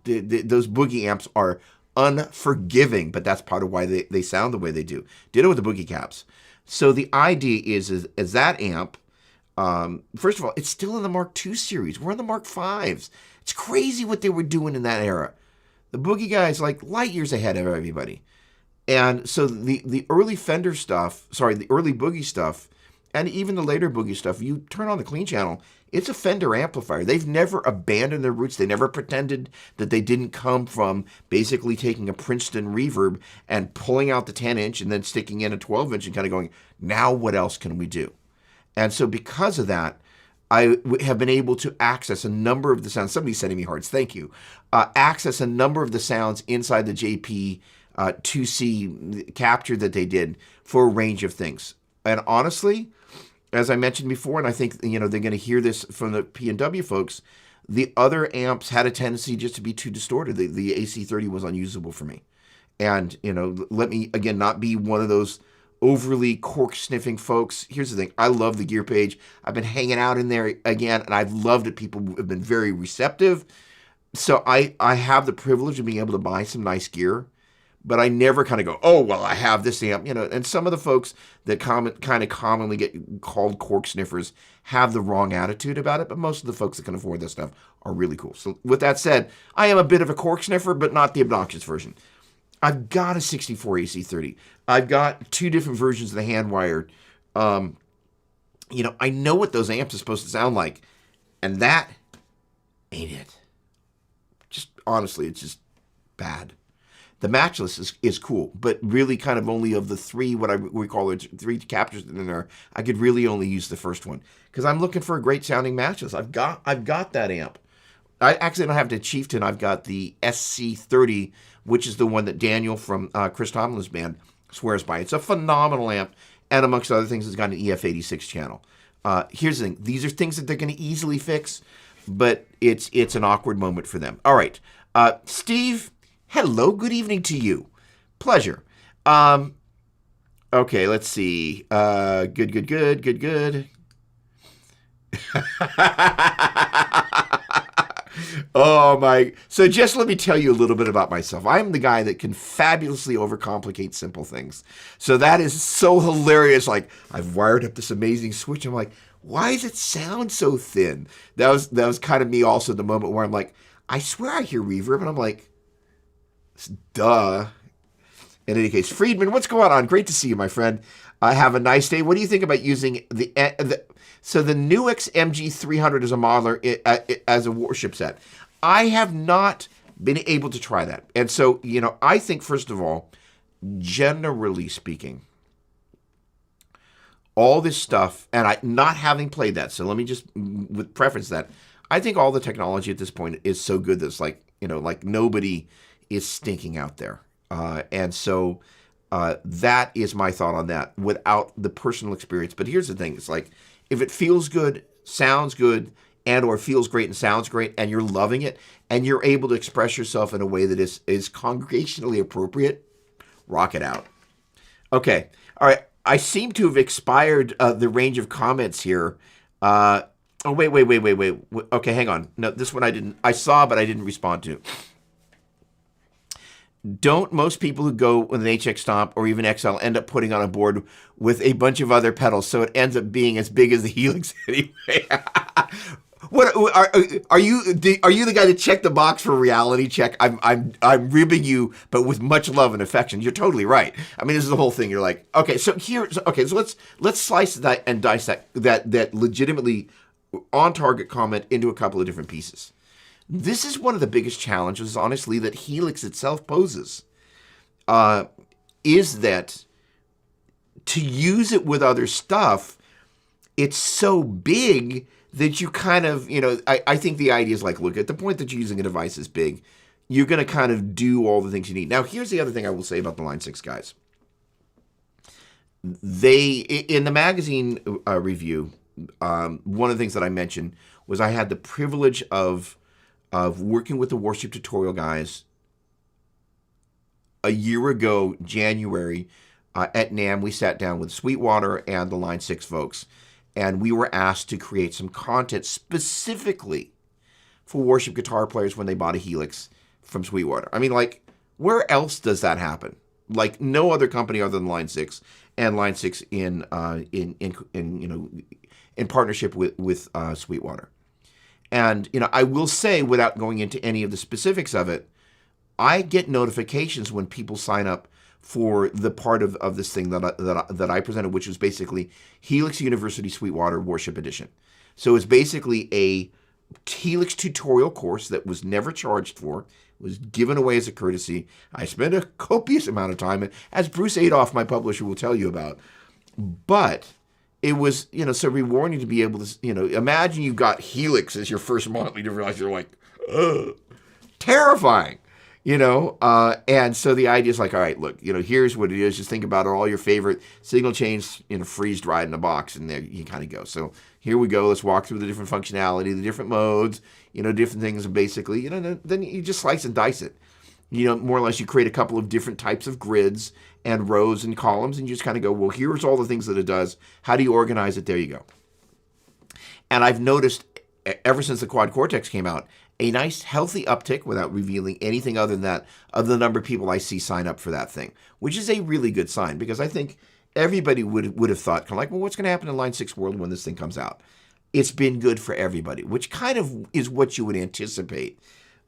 Those Boogie amps are unforgiving, but that's part of why they sound the way they do. Ditto with the Boogie caps. So the idea is that amp, first of all, it's still in the Mark II series. We're in the Mark Vs. It's crazy what they were doing in that era. The Boogie guys, like, light years ahead of everybody. And so the early Fender stuff, the early Boogie stuff, and even the later Boogie stuff, you turn on the clean channel, it's a Fender amplifier. They've never abandoned their roots. They never pretended that they didn't come from basically taking a Princeton reverb and pulling out the 10-inch and then sticking in a 12-inch and kind of going, now what else can we do? And so because of that, I have been able to access a number of the sounds. Somebody's sending me hearts. Thank you. Access a number of the sounds inside the JP 2C capture that they did for a range of things. And honestly, as I mentioned before, and I think they're going to hear this from the P&W folks, the other amps had a tendency just to be too distorted. The AC30 was unusable for me. And, let me, again, not be one of those overly cork-sniffing folks. Here's the thing. I love the gear page. I've been hanging out in there again, and I've loved it. People have been very receptive. So I have the privilege of being able to buy some nice gear, but I never kind of go, oh, well, I have this amp. And some of the folks that kind of commonly get called cork sniffers have the wrong attitude about it, but most of the folks that can afford this stuff are really cool. So with that said, I am a bit of a cork sniffer, but not the obnoxious version. I've got a 64 AC30. I've got two different versions of the hand-wired. I know what those amps are supposed to sound like, and that ain't it. Just honestly, it's just bad. The Matchless is cool, but really kind of only of the three, we call it three captures in there, I could really only use the first one because I'm looking for a great sounding Matchless. I've got that amp. I actually don't have the Chieftain. I've got the SC30, which is the one that Daniel from Chris Tomlin's band swears by. It's a phenomenal amp, and amongst other things, it's got an EF86 channel. Here's the thing. These are things that they're going to easily fix, but it's an awkward moment for them. All right. Steve, hello. Good evening to you. Pleasure. Okay, let's see. Good. Oh my. So just let me tell you a little bit about myself. I'm the guy that can fabulously overcomplicate simple things. So that is so hilarious. Like, I've wired up this amazing switch. I'm like, why does it sound so thin? That was kind of me also the moment where I'm like, I swear I hear reverb, and I'm like, duh. In any case, Friedman, what's going on? Great to see you, my friend. Have a nice day. What do you think about using the Nuix MG300 as a modeler as a warship set? I have not been able to try that. And so, I think, first of all, generally speaking, all this stuff, and I not having played that, so let me just preference that. I think all the technology at this point is so good that it's like nobody is stinking out there. And so that is my thought on that without the personal experience. But here's the thing. It's like, if it feels good, sounds good, and or feels great and sounds great, and you're loving it, and you're able to express yourself in a way that is congregationally appropriate, rock it out. Okay. All right. I seem to have expired the range of comments here. Wait. Okay, hang on. No, this one I saw, but I didn't respond to. Don't most people who go with an HX Stomp or even XL end up putting on a board with a bunch of other pedals, so it ends up being as big as the Helix anyway? What are you the guy that checked the box for reality check? I'm ribbing you, but with much love and affection. You're totally right. I mean, this is the whole thing. You're like, okay, so let's slice that and dissect that legitimately on target comment into a couple of different pieces. This is one of the biggest challenges, honestly, that Helix itself poses, is that to use it with other stuff, it's so big that you kind of, I think the idea is like, look, at the point that you're using a device this big, you're going to kind of do all the things you need. Now, here's the other thing I will say about the Line 6 guys. In the magazine review, one of the things that I mentioned was I had the privilege of working with the Warship Tutorial guys a year ago, January, at NAMM. We sat down with Sweetwater and the Line 6 folks, and we were asked to create some content specifically for Warship guitar players when they bought a Helix from Sweetwater. I mean, like, where else does that happen? Like, no other company other than Line 6, and Line 6 in partnership with Sweetwater. And, I will say, without going into any of the specifics of it, I get notifications when people sign up for the part of this thing that I presented, which was basically Helix University Sweetwater Warship Edition. So it's basically a Helix tutorial course that was never charged for, was given away as a courtesy. I spent a copious amount of time, as Bruce Adolph, my publisher, will tell you about. But it was, so rewarding to be able to, imagine you got Helix as your first modeling device. You're like, ugh, terrifying, and so the idea is like, all right, look, here's what it is. Just think about all your favorite signal chains, freezed right in a box, and there you kind of go. So here we go. Let's walk through the different functionality, the different modes, different things, and basically, then you just slice and dice it. More or less, you create a couple of different types of grids and rows and columns, and you just kind of go, well, here's all the things that it does. How do you organize it? There you go. And I've noticed, ever since the Quad Cortex came out, a nice, healthy uptick, without revealing anything other than that, of the number of people I see sign up for that thing, which is a really good sign, because I think everybody would have thought, kind of like, well, what's going to happen in Line 6 world when this thing comes out? It's been good for everybody, which kind of is what you would anticipate.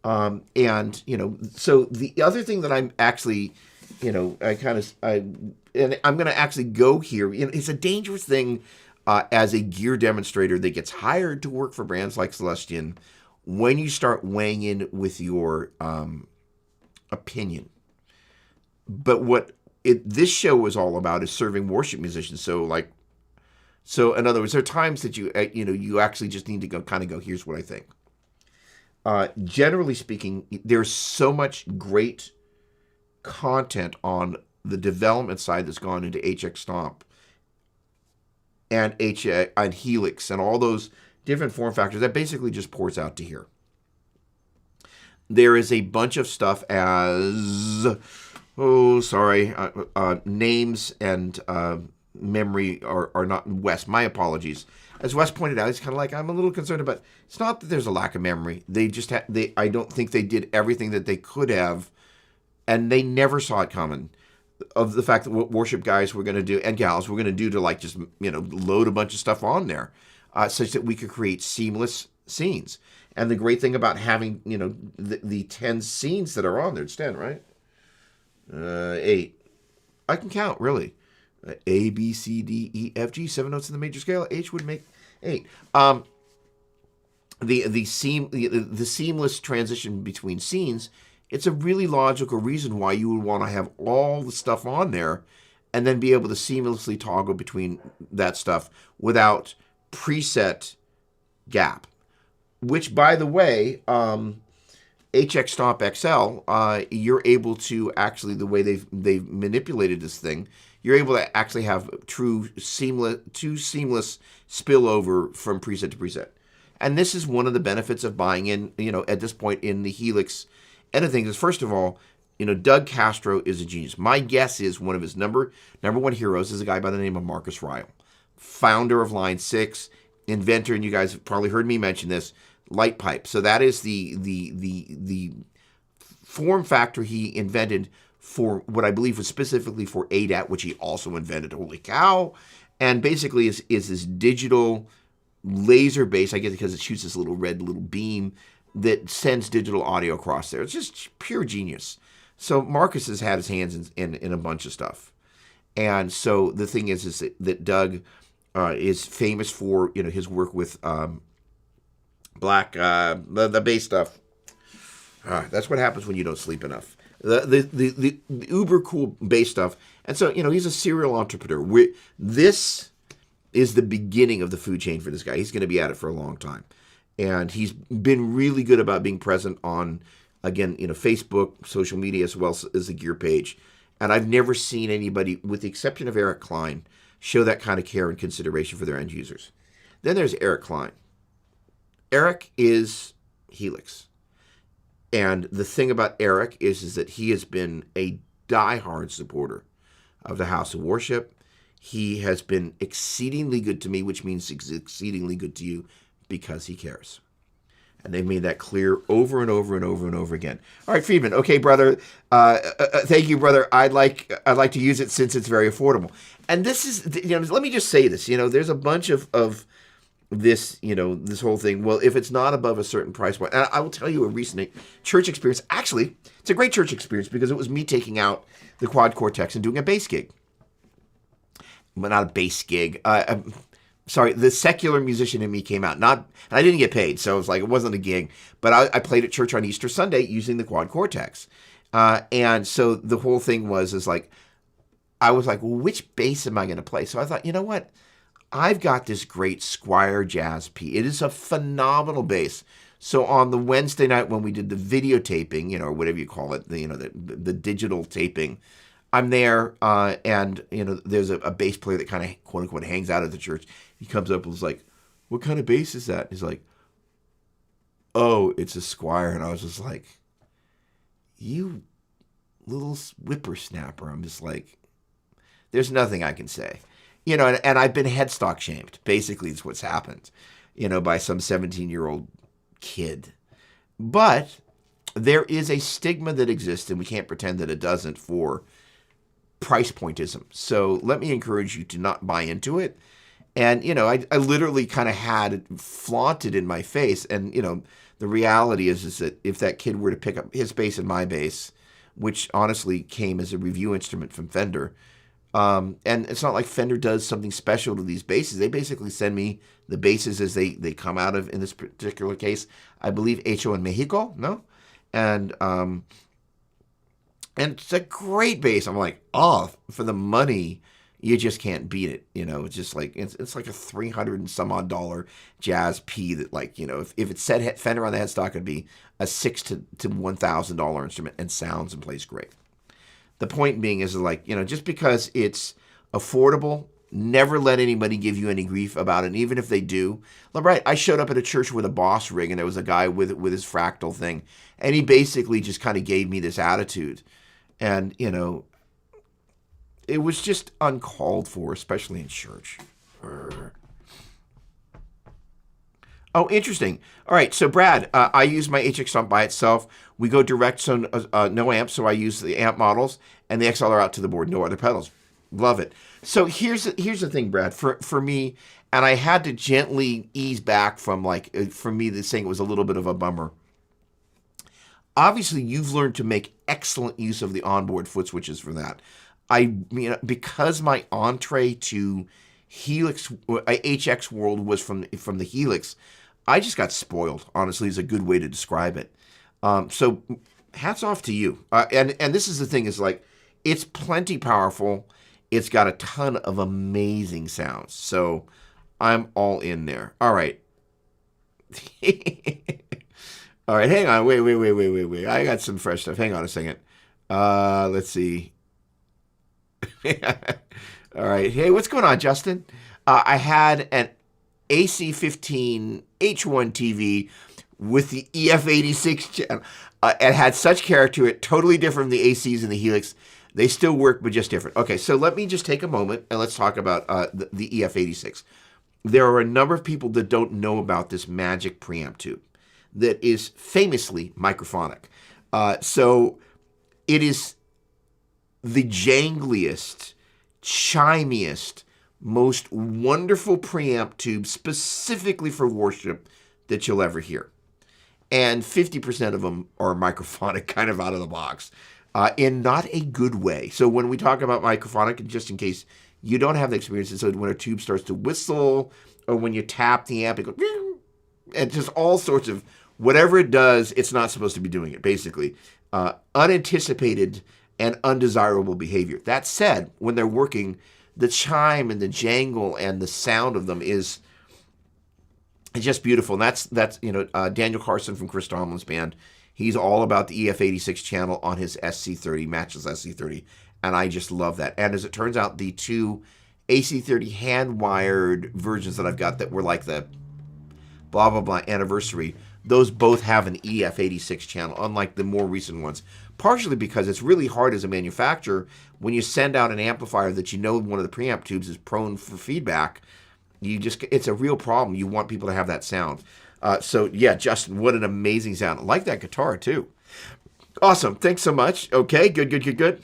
So the other thing that I'm actually, I'm going to actually go here. It's a dangerous thing as a gear demonstrator that gets hired to work for brands like Celestion when you start weighing in with your opinion. But what this show was all about is serving worship musicians. So in other words, there are times that you actually just need to go, here's what I think. Generally speaking, there's so much great content on the development side that's gone into HX Stomp and Helix and all those different form factors that basically just pours out to here. There is a bunch of stuff as, names and memory are not, Wes, my apologies. as Wes pointed out, he's kind of like, I'm a little concerned about. It's not that there's a lack of memory. They just I don't think they did everything that they could have, and they never saw it coming. Of the fact that what worship guys were going to do and gals were going to do to like just load a bunch of stuff on there, such that we could create seamless scenes. And the great thing about having the 10 scenes that are on there, it's 10, right? 8. I can count really. A, B, C, D, E, F, G, 7 notes in the major scale. H would make 8. The seamless transition between scenes. It's a really logical reason why you would want to have all the stuff on there, and then be able to seamlessly toggle between that stuff without preset gap. Which, by the way, HX Stomp XL, you're able to actually, the way they've manipulated this thing, you're able to actually have two seamless spillover from preset to preset. And this is one of the benefits of buying in, at this point in the Helix. And the thing is, first of all, Doug Castro is a genius. My guess is one of his number one heroes is a guy by the name of Marcus Ryle, founder of Line 6, inventor, and you guys have probably heard me mention this, light pipe. So that is the form factor he invented for what I believe was specifically for ADAT, which he also invented. Holy cow. And basically is this digital laser base, I guess because it shoots this little beam that sends digital audio across there. It's just pure genius. So Marcus has had his hands in a bunch of stuff. And so the thing is that Doug is famous for his work with Black, the bass stuff. That's what happens when you don't sleep enough. The uber cool bass stuff. And so, he's a serial entrepreneur. This is the beginning of the food chain for this guy. He's going to be at it for a long time. And he's been really good about being present on, again, Facebook, social media, as well as the gear page. And I've never seen anybody, with the exception of Eric Klein, show that kind of care and consideration for their end users. Then there's Eric Klein. Eric is Helix. And the thing about Eric is that he has been a diehard supporter of the House of Worship. He has been exceedingly good to me, which means exceedingly good to you, because he cares. And they've made that clear over and over and over and over again. All right, Friedman. Okay, brother. Thank you, brother. I'd like to use it since it's very affordable. And this is, let me just say this. There's a bunch of this, this whole thing. Well, if it's not above a certain price point, and I will tell you a recent church experience. Actually, it's a great church experience because it was me taking out the Quad Cortex and doing a bass gig. But not a bass gig. Sorry, the secular musician in me came out. And I didn't get paid, so it was like it wasn't a gig. But I played at church on Easter Sunday using the Quad Cortex. And so the whole thing was I was like, well, which bass am I going to play? So I thought, you know what? I've got this great Squire Jazz P. It is a phenomenal bass. So on the Wednesday night when we did the videotaping, or whatever you call it, the digital taping, I'm there, and there's a bass player that kind of quote unquote hangs out at the church. He comes up and was like, "What kind of bass is that?" He's like, "Oh, it's a Squire." And I was just like, "You little whippersnapper!" I'm just like, there's nothing I can say, and I've been headstock shamed. Basically, is what's happened, by some 17-year-old kid. But there is a stigma that exists, and we can't pretend that it doesn't, for price pointism. So let me encourage you to not buy into it. And, I literally kind of had it flaunted in my face. And, the reality is that if that kid were to pick up his bass and my bass, which honestly came as a review instrument from Fender, and it's not like Fender does something special to these basses. They basically send me the basses as they come out of, in this particular case, I believe Hecho in Mexico, no? And it's a great bass. I'm like, for the money, you just can't beat it. It's just like, it's like a $300 and some odd Jazz P that, if it said Fender on the headstock, it'd be a $6,000 to $1,000 instrument and sounds and plays great. The point being is just because it's affordable, never let anybody give you any grief about it. And even if they do, right, I showed up at a church with a Boss rig, and there was a guy with his fractal thing, and he basically just kind of gave me this attitude. And, it was just uncalled for, especially in church. Oh, interesting. All right, so Brad, I use my HX Stomp by itself. We go direct, so no amp, so I use the amp models and the XLR out to the board, no other pedals. Love it. So here's the thing, Brad. For me, and I had to gently ease back from for me, this saying it was a little bit of a bummer. Obviously, you've learned to make excellent use of the onboard foot switches for that. Because my entree to Helix HX World was from the Helix, I just got spoiled. Honestly, is a good way to describe it. So, hats off to you. And this is the thing: is like it's plenty powerful. It's got a ton of amazing sounds. So, I'm all in there. All right. All right, hang on. Wait. I got some fresh stuff. Hang on a second. Let's see. All right. Hey, what's going on, Justin? I had an AC15 H1 TV with the EF86 channel. It had such character to it, totally different from the ACs and the Helix. They still work, but just different. Okay, so let me just take a moment and let's talk about the EF86. There are a number of people that don't know about this magic preamp tube that is famously microphonic. So it is the jangliest, chimiest, most wonderful preamp tube specifically for worship that you'll ever hear. And 50% of them are microphonic kind of out of the box in not a good way. So when we talk about microphonic, and just in case you don't have the experience, so when a tube starts to whistle or when you tap the amp, it goes, and just all sorts of, whatever it does, it's not supposed to be doing it, basically. Unanticipated and undesirable behavior. That said, when they're working, the chime and the jangle and the sound of them is just beautiful. And that's Daniel Carson from Chris Tomlin's band. He's all about the EF86 channel on his SC30, matchless SC30, and I just love that. And as it turns out, the two AC30 hand-wired versions that I've got that were like the blah, blah, blah anniversary, those both have an EF86 channel, unlike the more recent ones. Partially because it's really hard as a manufacturer when you send out an amplifier that you know one of the preamp tubes is prone for feedback. It's a real problem. You want people to have that sound. So yeah, Justin, what an amazing sound. I like that guitar too. Awesome. Thanks so much. Okay, good.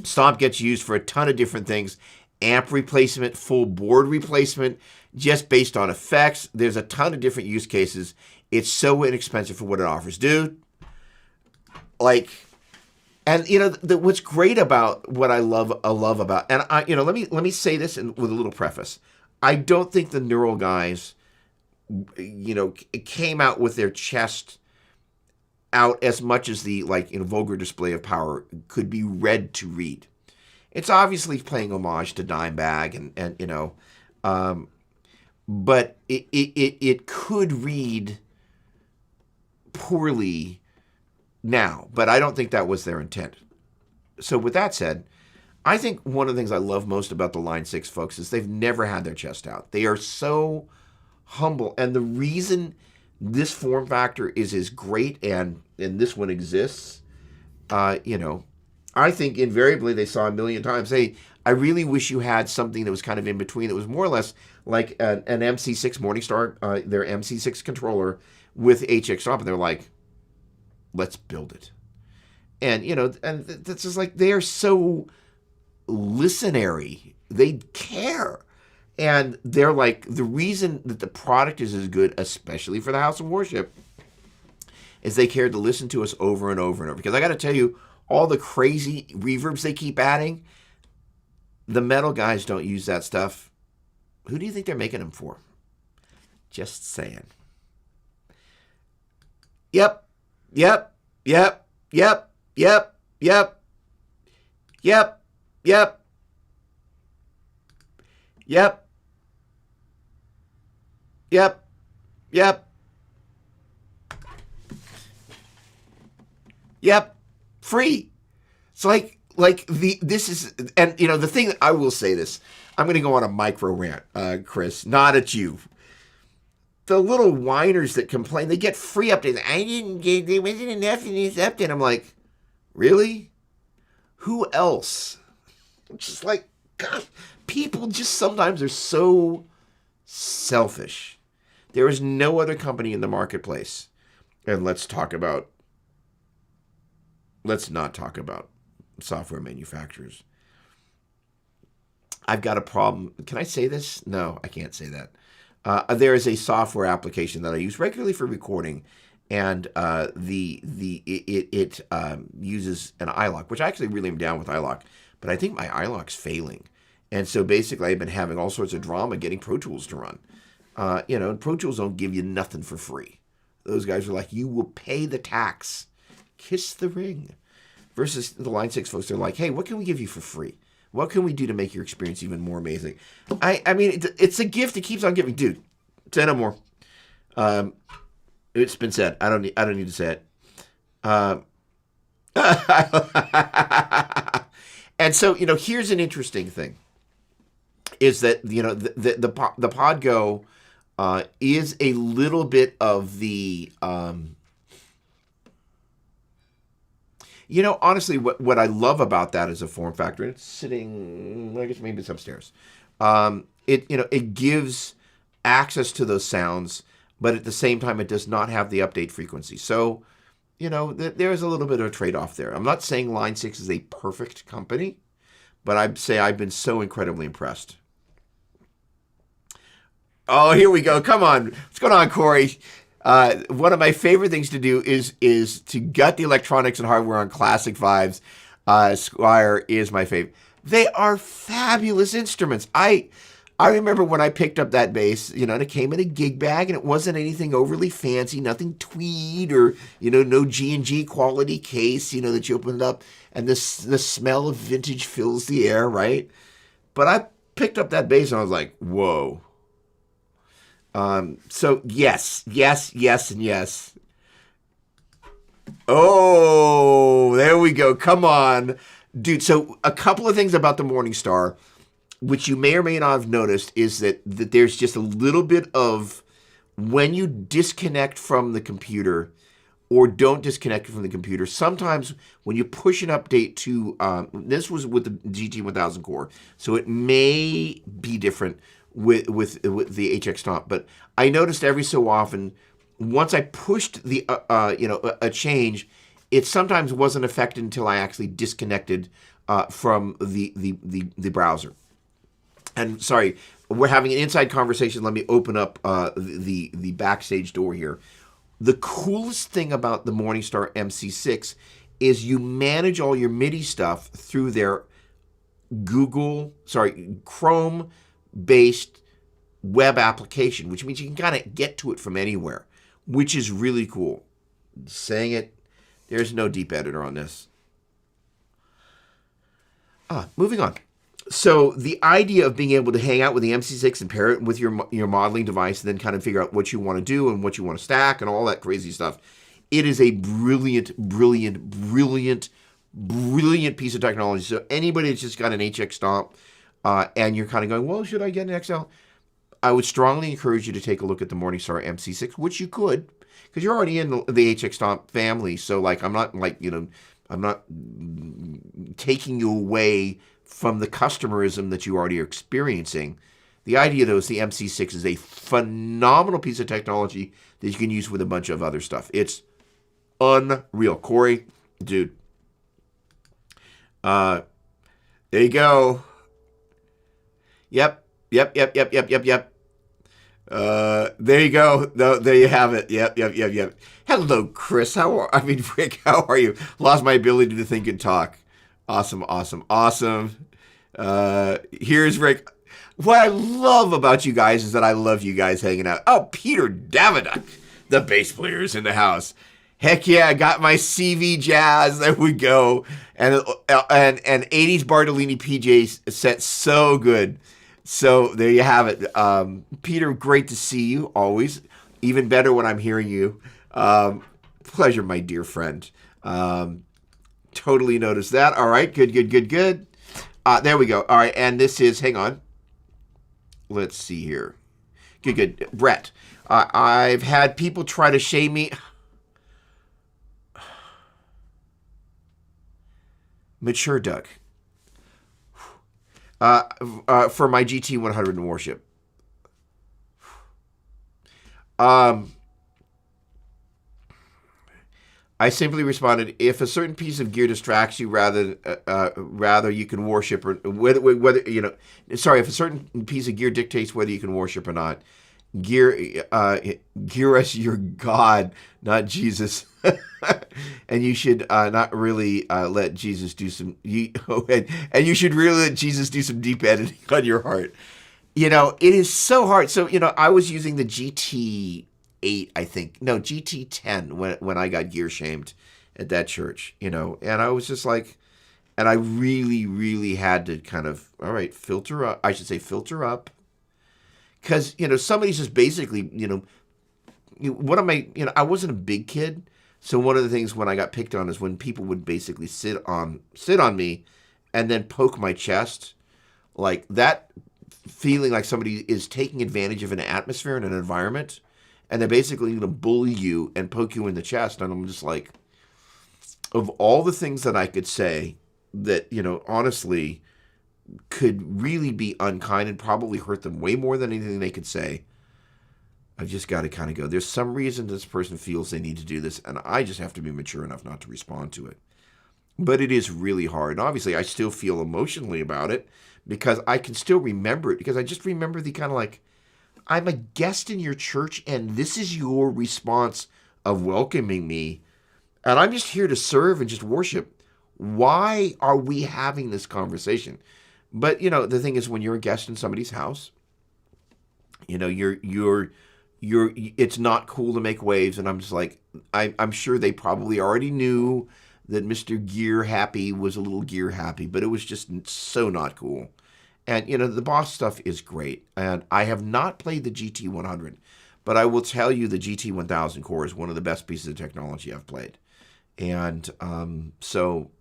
Stomp gets used for a ton of different things. Amp replacement, full board replacement, just based on effects. There's a ton of different use cases. It's so inexpensive for what it offers, dude. What's great about what I love about, and let me say this with a little preface. I don't think the Neural guys, came out with their chest out as much as the vulgar display of power could be read to read. It's obviously paying homage to Dimebag but it could read poorly now, but I don't think that was their intent. So with that said, I think one of the things I love most about the Line 6 folks is they've never had their chest out. They are so humble, and the reason this form factor is as great and this one exists, I think invariably they saw a million times, hey, I really wish you had something that was kind of in between that was more or less like an MC6 Morningstar, their MC6 controller with HX Stomp, and they're like, let's build it. And, and that's just like, they are so listenary. They care. And they're like, the reason that the product is as good, especially for the House of Worship, is they cared to listen to us over and over and over. Because I got to tell you, all the crazy reverbs they keep adding, the metal guys don't use that stuff. Who do you think they're making them for? Just saying. Yep. Yep. Yep. Yep. Yep. Yep. Yep. Yep. Yep. Yep. Yep. Yep. Free. It's this is, and the thing that I will say this, I'm going to go on a micro rant, Chris, not at you. The little whiners that complain, they get free updates. There wasn't enough in this update. I'm like, really? Who else? Just like, gosh, people just sometimes are so selfish. There is no other company in the marketplace. And let's not talk about software manufacturers. I've got a problem. Can I say this? No, I can't say that. There is a software application that I use regularly for recording, and it uses an iLok, which I actually really am down with iLok, but I think my iLok's failing, and so basically I've been having all sorts of drama getting Pro Tools to run. Pro Tools don't give you nothing for free. Those guys are like, you will pay the tax, kiss the ring. Versus the Line 6 folks, they're like, hey, what can we give you for free? What can we do to make your experience even more amazing? I mean, it's a gift that keeps on giving, dude. Say no more. It's been said. I don't need to say it. And so, here's an interesting thing: is that the Podgo is a little bit of the. Honestly, what I love about that is a form factor. It's sitting, I guess maybe it's upstairs. It gives access to those sounds, but at the same time, it does not have the update frequency. So, there's a little bit of a trade-off there. I'm not saying Line 6 is a perfect company, but I'd say I've been so incredibly impressed. Oh, here we go. Come on. What's going on, Corey? One of my favorite things to do is to gut the electronics and hardware on classic vibes. Squire is my favorite. They are fabulous instruments. I remember when I picked up that bass, and it came in a gig bag, and it wasn't anything overly fancy, nothing tweed or no G&G quality case, that you open it up and the smell of vintage fills the air, right? But I picked up that bass and I was like, whoa. So yes, and yes. Oh, there we go. Come on, dude. So a couple of things about the Morningstar, which you may or may not have noticed, is that there's just a little bit of when you disconnect from the computer or don't disconnect from the computer. Sometimes when you push an update to, this was with the GT1000 core, so it may be different with the HX Stomp, but I noticed every so often, once I pushed the a change, it sometimes wasn't affected until I actually disconnected from the browser. And sorry, we're having an inside conversation. Let me open up the backstage door here. The coolest thing about the Morningstar MC6 is you manage all your MIDI stuff through their Chrome-based web application, which means you can kind of get to it from anywhere, which is really cool. Saying it, there's no deep editor on this. Moving on. So the idea of being able to hang out with the MC6 and pair it with your modeling device and then kind of figure out what you want to do and what you want to stack and all that crazy stuff, it is a brilliant piece of technology. So anybody that's just got an HX Stomp and you're kind of going, well, should I get an XL? I would strongly encourage you to take a look at the Morningstar MC6, which you could, because you're already in the HX Stomp family. So I'm not taking you away from the customerism that you already are experiencing. The idea, though, is the MC6 is a phenomenal piece of technology that you can use with a bunch of other stuff. It's unreal. Corey, dude. There you go. Yep. There you go. No, there you have it. Yep. Hello, Chris. Rick, how are you? Lost my ability to think and talk. Awesome. Here's Rick. What I love about you guys is that I love you guys hanging out. Oh, Peter Davidoff, the bass player's in the house. Heck yeah, I got my CV Jazz. There we go. And 80s Bartolini PJ set so good. So there you have it. Peter, great to see you always. Even better when I'm hearing you. Pleasure, my dear friend. Totally noticed that. All right, good. There we go. All right, and this is, hang on. Let's see here. Good. Brett, I've had people try to shame me. Mature Doug. For my GT100 in Warship. Um, I simply responded, if a certain piece of gear distracts you, rather you can worship, or whether if a certain piece of gear dictates whether you can worship or not, gear us your God, not Jesus. And you should not really let Jesus do some, and you should really let Jesus do some deep editing on your heart. It is so hard. So, I was using the GT8, I think. No, GT10 when I got gear shamed at that church, and I was just like, and I really, really had to kind of, all right, filter up. I should say filter up. Because, somebody's just basically, what am I wasn't a big kid. So one of the things when I got picked on is when people would basically sit on me and then poke my chest. Like that feeling like somebody is taking advantage of an atmosphere and an environment, and they're basically going to bully you and poke you in the chest. And I'm just like, of all the things that I could say that, honestly could really be unkind and probably hurt them way more than anything they could say, I've just got to kind of go, there's some reason this person feels they need to do this, and I just have to be mature enough not to respond to it. But it is really hard. And obviously, I still feel emotionally about it because I can still remember it, because I just remember the kind of like, I'm a guest in your church, and this is your response of welcoming me, and I'm just here to serve and just worship. Why are we having this conversation? But, the thing is, when you're a guest in somebody's house, it's not cool to make waves. And I'm just like, I'm sure they probably already knew that Mr. Gear Happy was a little gear happy, but it was just so not cool. And, the Boss stuff is great. And I have not played the GT100, but I will tell you the GT1000 core is one of the best pieces of technology I've played. And so,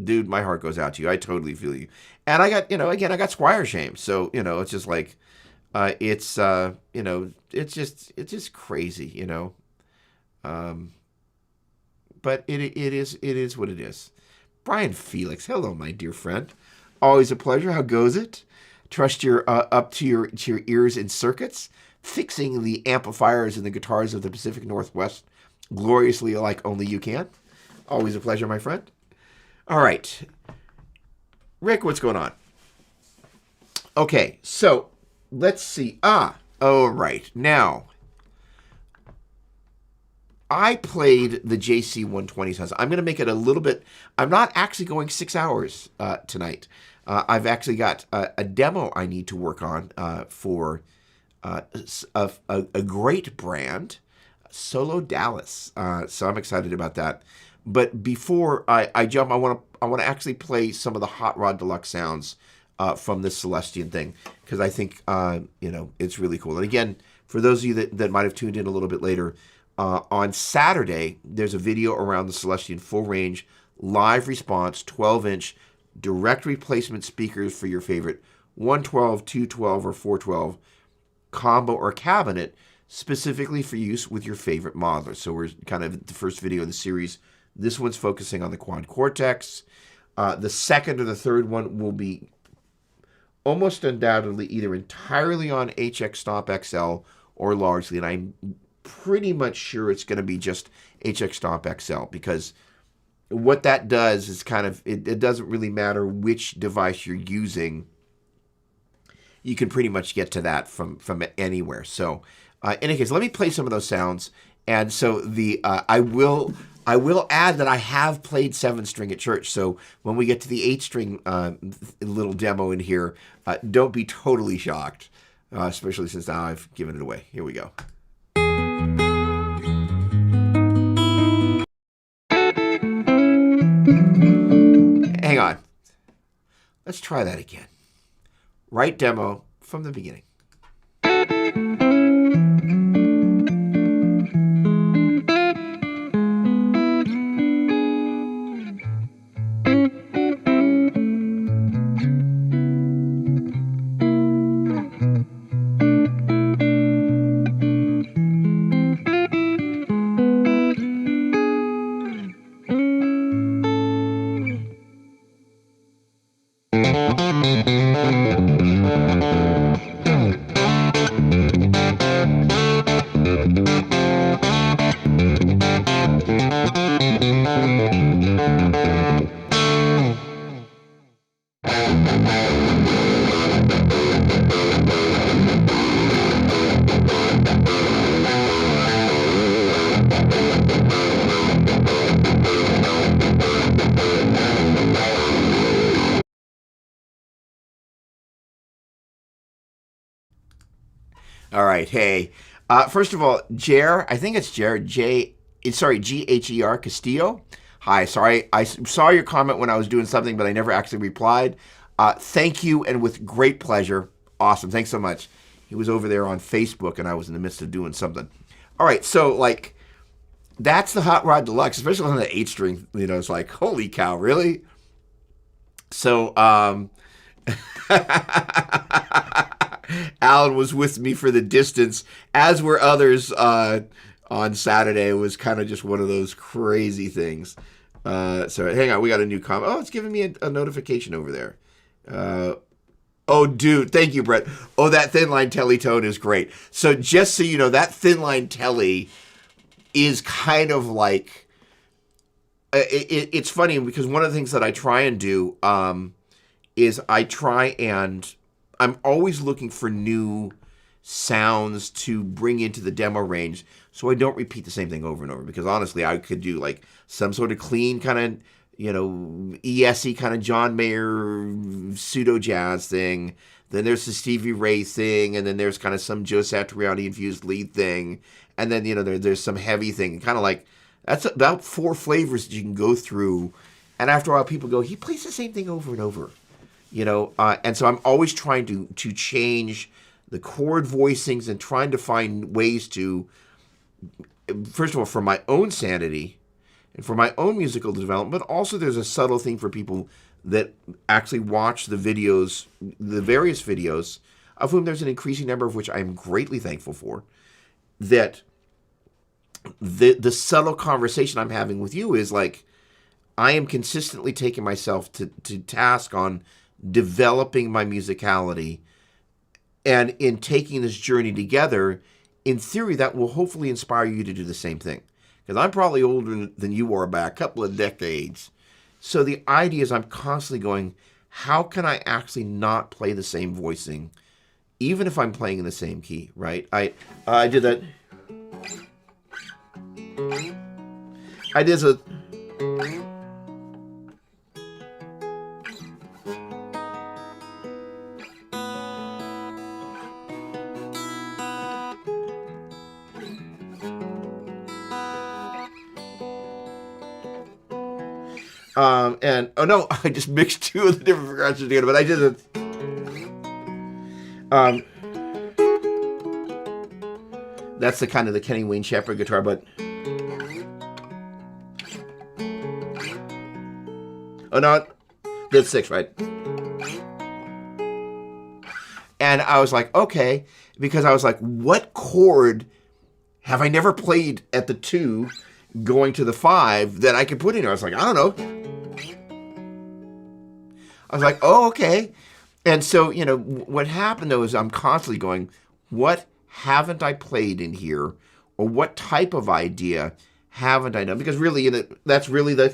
dude, my heart goes out to you. I totally feel you. And I got, again, I got Squire shame. So, it's just like, it's just crazy, but it is what it is. Brian Felix, hello, my dear friend. Always a pleasure. How goes it? Trust you're up to your ears in circuits, fixing the amplifiers and the guitars of the Pacific Northwest gloriously like only you can. Always a pleasure, my friend. All right. Rick, what's going on? Okay, so let's see. All right. Now, I played the JC120 sounds. I'm going to make it a little bit. I'm not actually going 6 hours tonight. I've actually got a demo I need to work on for a great brand, Solo Dallas. So I'm excited about that. But before I jump, I want to actually play some of the hot Rod Deluxe sounds from this Celestian thing, because I think it's really cool. And again, for those of you that might have tuned in a little bit later, on Saturday there's a video around the Celestian full range live response 12-inch direct replacement speakers for your favorite 112, 212, or 412 combo or cabinet, specifically for use with your favorite modeler. So we're kind of the first video in the series. This one's focusing on the Quad Cortex. The second or the third one will be almost undoubtedly either entirely on HX Stomp XL or largely, and I'm pretty much sure it's going to be just HX Stomp XL, because what that does is kind of, it doesn't really matter which device you're using. You can pretty much get to that from anywhere. So in any case, let me play some of those sounds. And so I will add that I have played 7-string at church. So when we get to the 8-string little demo in here, don't be totally shocked, especially since now I've given it away. Here we go. Hang on. Let's try that again. Right demo from the beginning. All right, hey. First of all, I think it's Gher Castillo. Hi, sorry, I saw your comment when I was doing something, but I never actually replied. Thank you, and with great pleasure. Awesome, thanks so much. He was over there on Facebook, and I was in the midst of doing something. All right, so like, that's the Hot Rod Deluxe, especially on the 8-string. You know, it's like, holy cow, really? So, Alan was with me for the distance, as were others on Saturday. It was kind of just one of those crazy things. So hang on, we got a new comment. Oh, it's giving me a notification over there. Oh, dude, thank you, Brett. Oh, that thin line telly tone is great. So just so you know, that thin line telly is kind of like, it's funny because one of the things that I try and do is I'm always looking for new sounds to bring into the demo range so I don't repeat the same thing over and over. Because honestly, I could do like some sort of clean kind of, ESE kind of John Mayer pseudo jazz thing. Then there's the Stevie Ray thing, and then there's kind of some Joe Satriani infused lead thing, and then there's some heavy thing. Kind of like that's about 4 flavors that you can go through, and after a while, people go, he plays the same thing over and over. And so I'm always trying to change the chord voicings and trying to find ways to, first of all, for my own sanity and for my own musical development, but also there's a subtle thing for people that actually watch the videos, the various videos, of whom there's an increasing number of which I'm greatly thankful for, that the subtle conversation I'm having with you is like, I am consistently taking myself to task on developing my musicality, and in taking this journey together, in theory, that will hopefully inspire you to do the same thing. Because I'm probably older than you are by a couple of decades. So the idea is I'm constantly going, how can I actually not play the same voicing, even if I'm playing in the same key, right? I did that. I did a... And oh no, I just mixed 2 of the different progressions together, but I did it. That's the kind of the Kenny Wayne Shepherd guitar, but oh no, that's 6, right? And I was like, okay, because I was like, what chord have I never played at the 2 going to the 5 that I could put in there? I was like, I don't know. I was like, oh, okay. And so, what happened though is I'm constantly going, what haven't I played in here? Or what type of idea haven't I done? Because really, that's really the...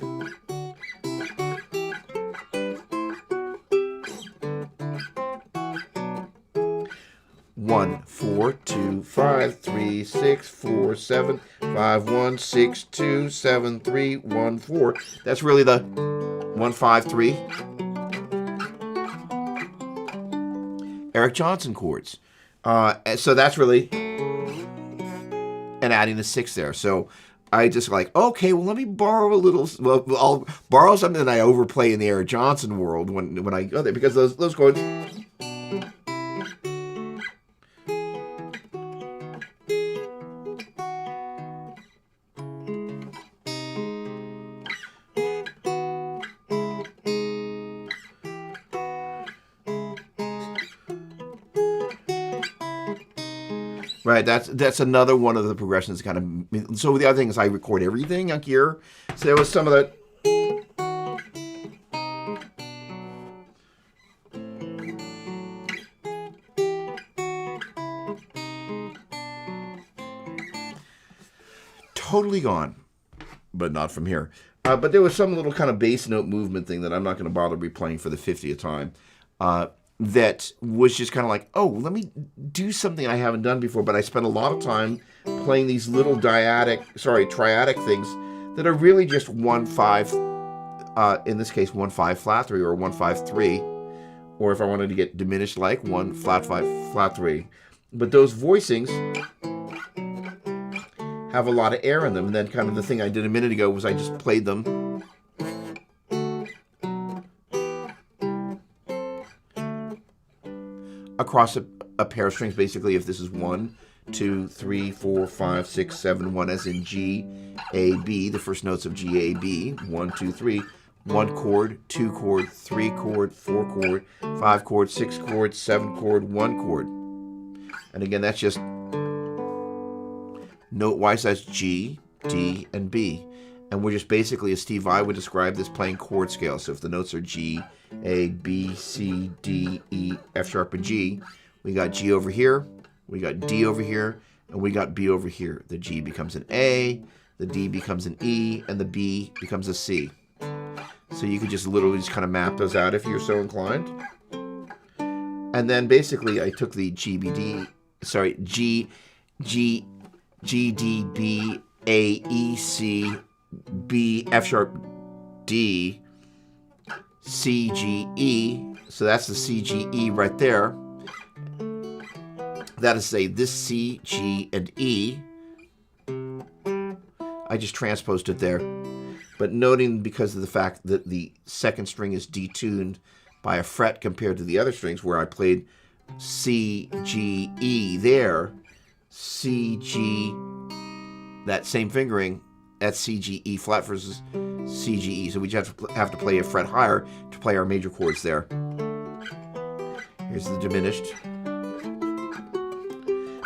1, 4, 2, 5, 3, 6, 4, 7, 5, 1, 6, 2, 7, 3, 1, 4. That's really the 1, 5, 3. Eric Johnson chords. So that's really, and adding the 6 there. So I just like, okay, well, let me borrow a little. Well, I'll borrow something that I overplay in the Eric Johnson world when I go there, because those chords. Right, that's another one of the progressions kind of. So the other thing is I record everything on here. So there was some of that. Totally gone, but not from here. But there was some little kind of bass note movement thing that I'm not going to bother replaying for the 50th time. that was just kind of like, oh, let me do something I haven't done before. But I spent a lot of time playing these little triadic things that are really just 1-5, in this case 1-5 flat 3 or 1-5 3, or if I wanted to get diminished, like 1 flat 5 flat 3. But those voicings have a lot of air in them. And then kind of the thing I did a minute ago was I just played them across a pair of strings. Basically, if this is 1, 2, 3, 4, 5, 6, 7, 1, as in G, A, B, the first notes of G, A, B, 1, 2, 3, 1 chord, 2 chord, 3 chord, 4 chord, 5 chord, 6 chord, 7 chord, 1 chord. And again, that's just note-wise, that's G, D, and B. And we're just basically, as Steve Vai would describe this, playing chord scale. So if the notes are G, A, B, C, D, E, F sharp, and G, we got G over here, we got D over here, and we got B over here. The G becomes an A, the D becomes an E, and the B becomes a C. So you could just literally just kind of map those out if you're so inclined. And then basically I took the G, D, B, A, E, C, B, F sharp, D, C, G, E. So that's the C, G, E right there. That is to say, this C, G, and E. I just transposed it there. But noting, because of the fact that the second string is detuned by a fret compared to the other strings, where I played C, G, E there, C, G, that same fingering, that's C, G, E flat versus C, G, E. So we just have to play a fret higher to play our major chords there. Here's the diminished.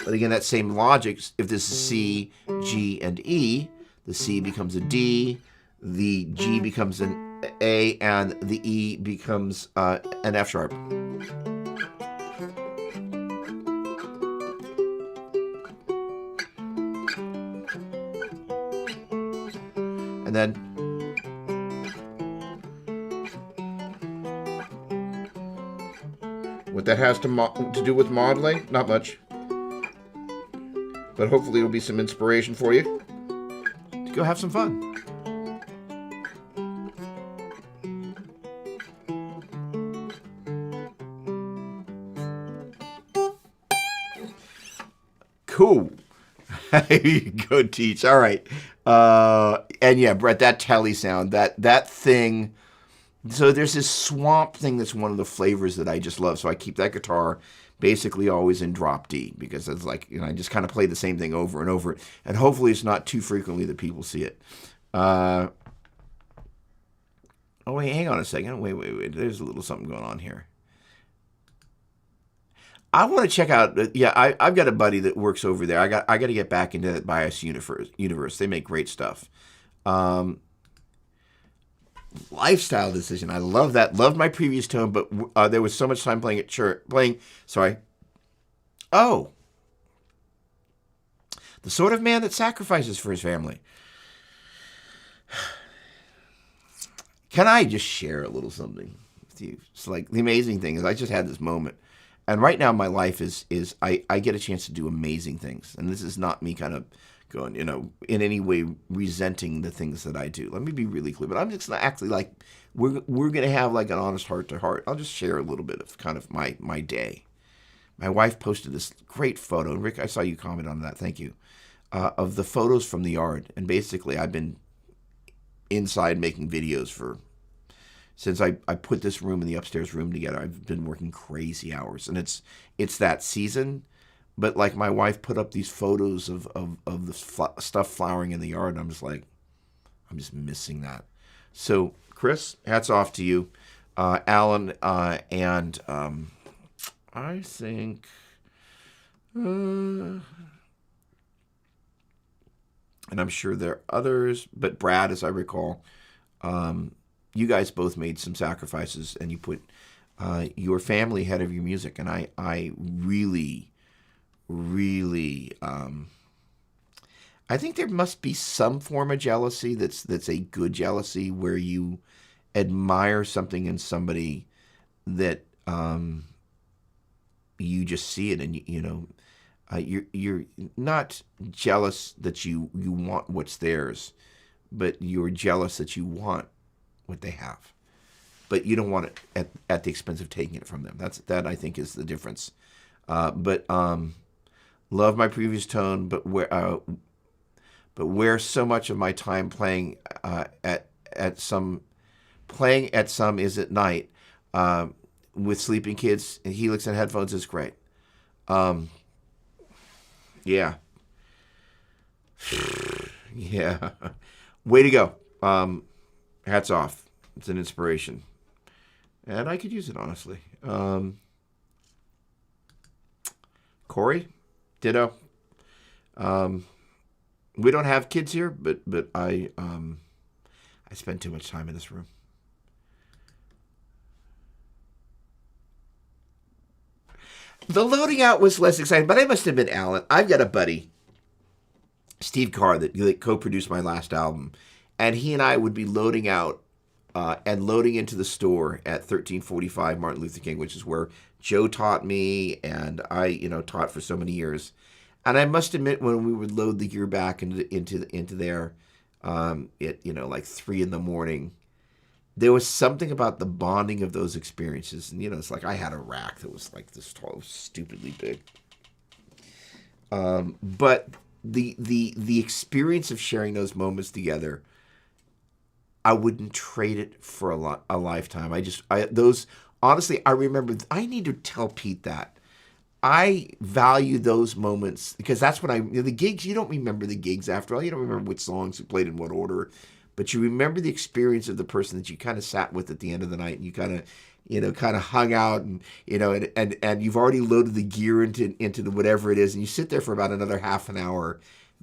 But again, that same logic, if this is C, G, and E, the C becomes a D, the G becomes an A, and the E becomes an F sharp. And then what that has to do with modeling, not much. But hopefully it'll be some inspiration for you to go have some fun. Cool. There you go, Teach. All right. And yeah, Brett, that telly sound, that thing. So there's this swamp thing that's one of the flavors that I just love. So I keep that guitar basically always in drop D, because it's like, I just kind of play the same thing over and over. And hopefully it's not too frequently that people see it. Oh, wait, hang on a second. Wait. There's a little something going on here. I want to check out. I've got a buddy that works over there. I got to get back into that Bias universe. They make great stuff. Lifestyle Decision. I love that. Loved my previous tone, but there was so much time playing at church. Oh, the sort of man that sacrifices for his family. Can I just share a little something with you? It's like, the amazing thing is I just had this moment. And right now my life is I get a chance to do amazing things. And this is not me kind of going, in any way resenting the things that I do. Let me be really clear. But I'm just actually like, we're going to have like an honest heart to heart. I'll just share a little bit of kind of my day. My wife posted this great photo. And Rick, I saw you comment on that. Thank you. Of the photos from the yard. And basically I've been inside making videos since I put this room and the upstairs room together. I've been working crazy hours, and it's that season. But like, my wife put up these photos of the stuff flowering in the yard, and I'm just like, I'm just missing that. So Chris, hats off to you, Alan, and I think, and I'm sure there are others, but Brad, as I recall, you guys both made some sacrifices, and you put your family ahead of your music. And I really, really, I think there must be some form of jealousy that's a good jealousy, where you admire something in somebody that you just see it, and you're not jealous that you want what's theirs, but you're jealous that you want what they have, but you don't want it at the expense of taking it from them. That I think is the difference. But love my previous tone, but where so much of my time playing at some is at night with sleeping kids and Helix and headphones is great. Yeah. Yeah. Way to go. Hats off. It's an inspiration. And I could use it, honestly. Corey, ditto. We don't have kids here, but I spend too much time in this room. The loading out was less exciting, but I must have been Alan. I've got a buddy, Steve Carr, that co-produced my last album, and he and I would be loading out and loading into the store at 1345 Martin Luther King, which is where Joe taught me, and I, taught for so many years. And I must admit, when we would load the gear back into there, at like 3 a.m, there was something about the bonding of those experiences. And it's like I had a rack that was like this tall, stupidly big. But the experience of sharing those moments together, I wouldn't trade it for a lifetime. Honestly, I remember, I need to tell Pete that. I value those moments because that's when the gigs, you don't remember the gigs after all. You don't remember which songs you played in what order, but you remember the experience of the person that you kind of sat with at the end of the night, and you kind of hung out, and and you've already loaded the gear into the whatever it is, and you sit there for about another half an hour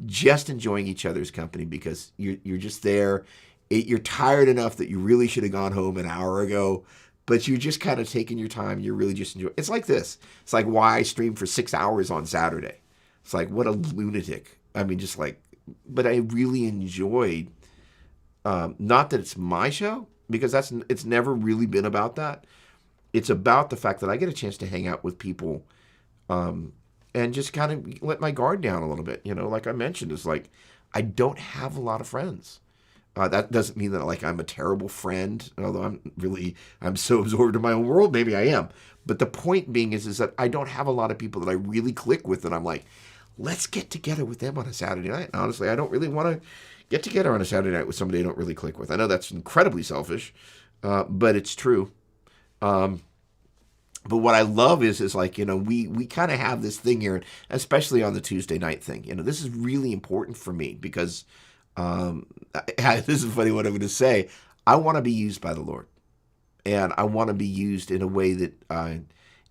just enjoying each other's company because you're just there. You're tired enough that you really should have gone home an hour ago, but you're just kind of taking your time. You're really just enjoying. It's like this. It's like why I streamed for 6 hours on Saturday. It's like, what a lunatic. I mean, but I really enjoyed, not that it's my show, because it's never really been about that. It's about the fact that I get a chance to hang out with people, and just kind of let my guard down a little bit. Like I mentioned, it's like, I don't have a lot of friends. That doesn't mean that I'm a terrible friend, although I'm so absorbed in my own world. Maybe I am. But the point being is that I don't have a lot of people that I really click with, and I'm like, let's get together with them on a Saturday night. And honestly, I don't really want to get together on a Saturday night with somebody I don't really click with. I know that's incredibly selfish, but it's true. But what I love is we kind of have this thing here, especially on the Tuesday night thing. This is really important for me because this is funny what I'm going to say. I want to be used by the Lord, and I want to be used in a way that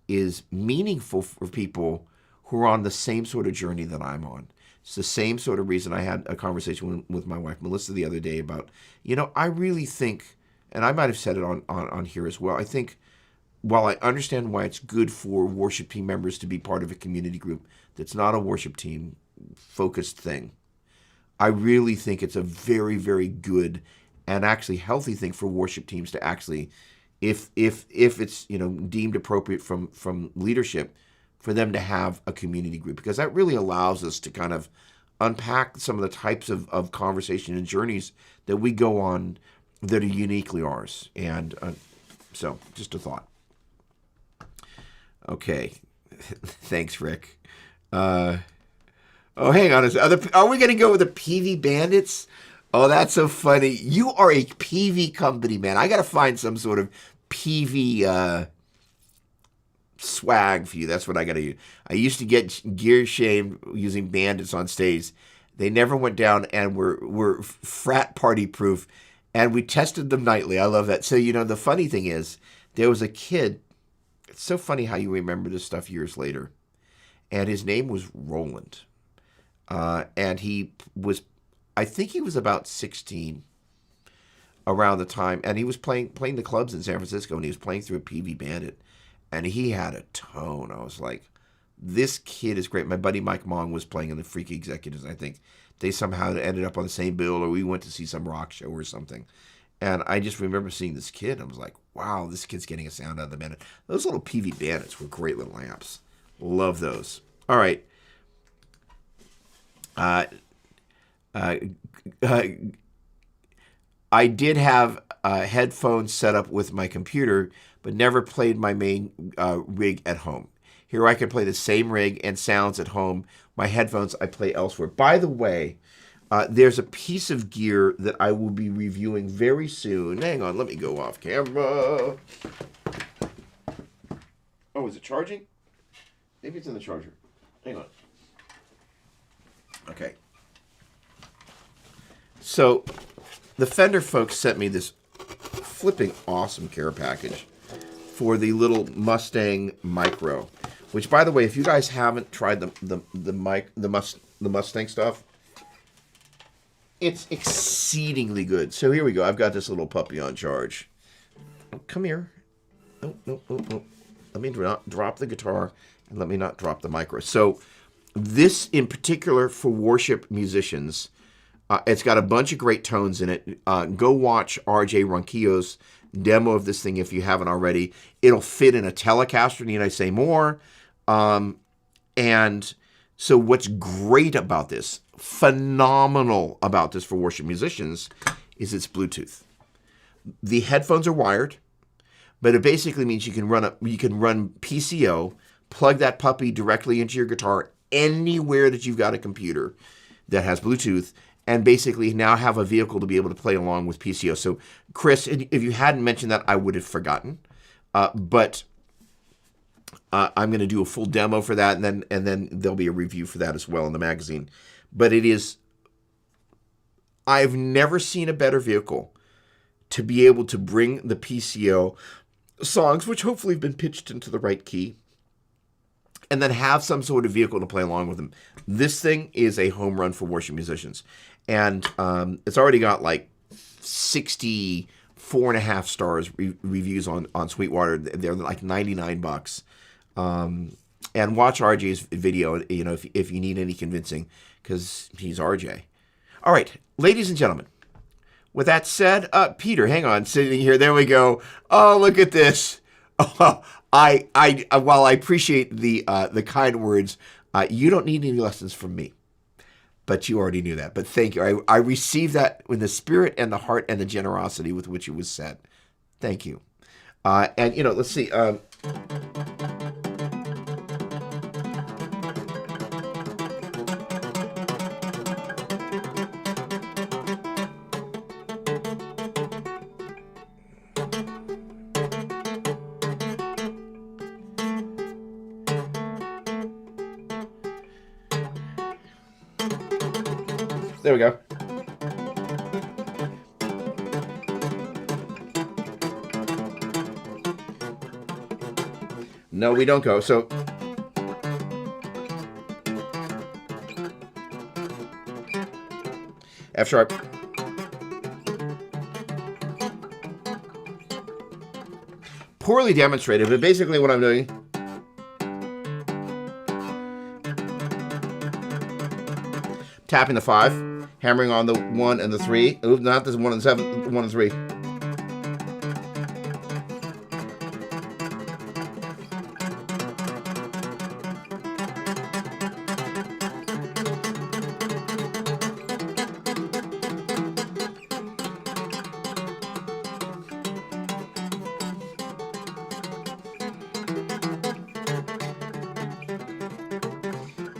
is meaningful for people who are on the same sort of journey that I'm on. It's the same sort of reason I had a conversation with my wife, Melissa, the other day about, I really think, and I might have said it on here as well, I think while I understand why it's good for worship team members to be part of a community group that's not a worship team focused thing, I really think it's a very, very good and actually healthy thing for worship teams to actually, if it's deemed appropriate from leadership, for them to have a community group, because that really allows us to kind of unpack some of the types of conversation and journeys that we go on that are uniquely ours. And so, just a thought. Okay, thanks, Rick. Oh, hang on. Are we going to go with the PV Bandits? Oh, that's so funny. You are a PV company, man. I got to find some sort of PV swag for you. That's what I got to use. I used to get gear shamed using Bandits on stage. They never went down and were frat party proof, and we tested them nightly. I love that. So, the funny thing is, there was a kid. It's so funny how you remember this stuff years later. And his name was Roland. And I think he was about 16 around the time, and he was playing the clubs in San Francisco, and he was playing through a PV Bandit, and he had a tone. I was like, this kid is great. My buddy Mike Mong was playing in the Freaky Executives. I think they somehow ended up on the same bill, or we went to see some rock show or something. And I just remember seeing this kid. I was like, wow, this kid's getting a sound out of the Bandit. Those little PV Bandits were great little amps. Love those. All right. I did have headphones set up with my computer, but never played my main rig at home. Here I can play the same rig and sounds at home. My headphones I play elsewhere. By the way, there's a piece of gear that I will be reviewing very soon. Hang on, let me go off camera. Oh, is it charging? Maybe it's in the charger. Hang on. Okay. So, the Fender folks sent me this flipping awesome care package for the little Mustang Micro. Which, by the way, if you guys haven't tried the Mustang stuff, it's exceedingly good. So here we go. I've got this little puppy on charge. Oh, come here. Oh, no. Let me drop the guitar, and let me not drop the micro. So this in particular for worship musicians, it's got a bunch of great tones in it. Go watch RJ Ronquillo's demo of this thing if you haven't already. It'll fit in a Telecaster, need I say more? And so what's great about this, phenomenal about this for worship musicians, is it's Bluetooth. The headphones are wired, but it basically means you can run PCO, plug that puppy directly into your guitar anywhere that you've got a computer that has Bluetooth, and basically now have a vehicle to be able to play along with PCO. So, Chris, if you hadn't mentioned that, I would have forgotten. But I'm going to do a full demo for that, and then there'll be a review for that as well in the magazine. But I've never seen a better vehicle to be able to bring the PCO songs, which hopefully have been pitched into the right key, and then have some sort of vehicle to play along with them. This thing is a home run for worship musicians. And it's already got like 64.5 stars reviews on Sweetwater. They're like $99. And watch RJ's video, if you need any convincing, because he's RJ. All right, ladies and gentlemen. With that said, Peter, hang on, sitting here. There we go. Oh, look at this. While I appreciate the kind words, you don't need any lessons from me. But you already knew that. But thank you. I received that with the spirit and the heart and the generosity with which it was said. Thank you. And let's see. There we go. No, we don't go. So F sharp. Poorly demonstrated, but basically what I'm doing, tapping the 5. Hammering on the 1 and the 3. Oops, not this 1 and 7, 1 and 3.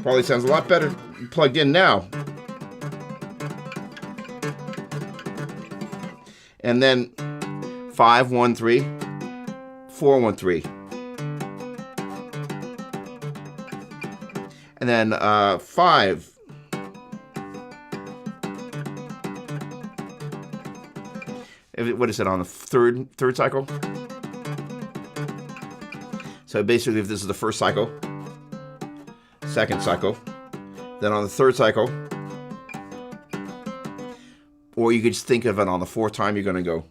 Probably sounds a lot better plugged in now. And then 5, 1, 3, 4, 1, 3. And then 5. What is it on the third cycle? So basically, if this is the first cycle, second cycle, then on the third cycle, or you could just think of it on the 4th time, you're going to go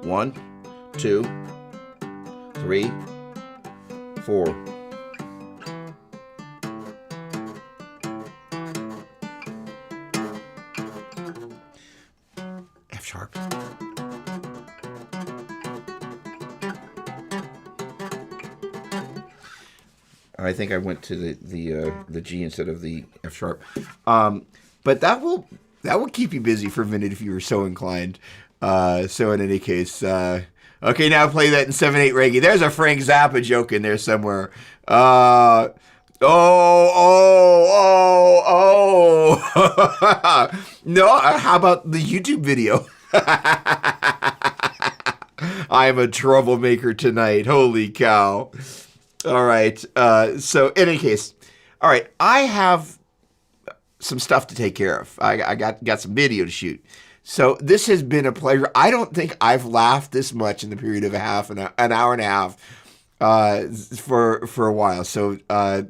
1, 2, 3, 4. I think I went to the G instead of the F sharp. But that will keep you busy for a minute if you were so inclined. So in any case, okay, now play that in 7/8 reggae. There's a Frank Zappa joke in there somewhere. No, how about the YouTube video? I am a troublemaker tonight. Holy cow. All right. So in any case, all right, I have some stuff to take care of. I got some video to shoot. So this has been a pleasure. I don't think I've laughed this much in the period of an hour and a half for a while. So oh,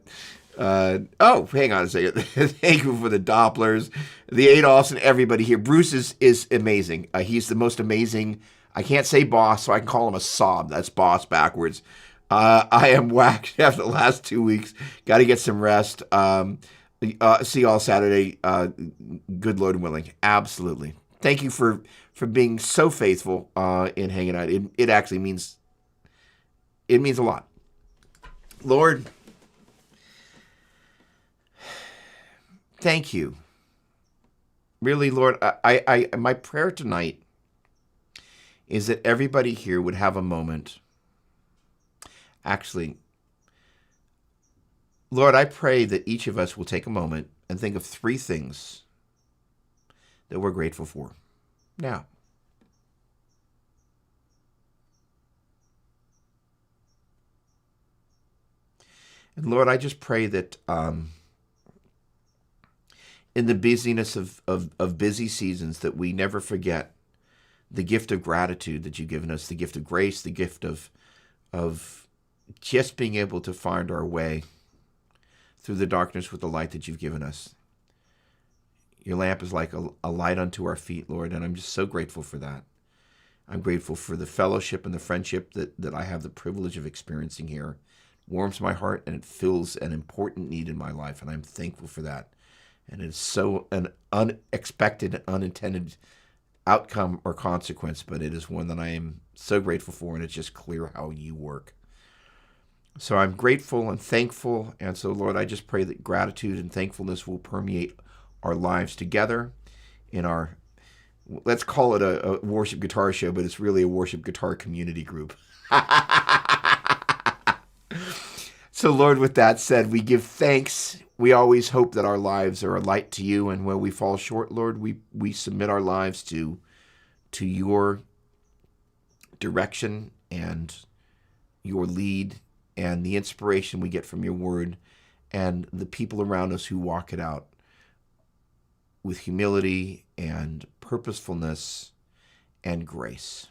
hang on a second. Thank you for the Dopplers, the Adolphs, and everybody here. Bruce is amazing. He's the most amazing. I can't say boss, so I can call him a sob. That's boss backwards. I am whacked after the last 2 weeks. Got to get some rest. See you all Saturday. Good Lord willing. Absolutely. Thank you for being so faithful in hanging out. It actually means a lot. Lord, thank you. Really, Lord, I my prayer tonight is that everybody here would have a moment. Actually, Lord, I pray that each of us will take a moment and think of 3 things that we're grateful for now. And Lord, I just pray that in the busyness of busy seasons, that we never forget the gift of gratitude that you've given us, the gift of grace, the gift of just being able to find our way through the darkness with the light that you've given us. Your lamp is like a light unto our feet, Lord, and I'm just so grateful for that. I'm grateful for the fellowship and the friendship that I have the privilege of experiencing here. It warms my heart, and it fills an important need in my life, and I'm thankful for that. And it's so an unexpected, unintended outcome or consequence, but it is one that I am so grateful for, and it's just clear how you work. So I'm grateful and thankful, and so, Lord, I just pray that gratitude and thankfulness will permeate our lives together in our, let's call it a worship guitar show, but it's really a worship guitar community group. So, Lord, with that said, we give thanks. We always hope that our lives are a light to you, and where we fall short, Lord, we submit our lives to your direction and your lead and the inspiration we get from your word and the people around us who walk it out with humility and purposefulness and grace.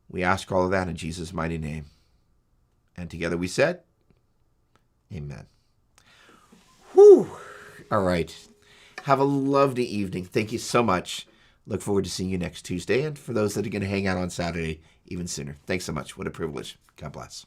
We ask all of that in Jesus' mighty name. And together we said, amen. Whew. All right. Have a lovely evening. Thank you so much. Look forward to seeing you next Tuesday. And for those that are going to hang out on Saturday, even sooner. Thanks so much. What a privilege. God bless.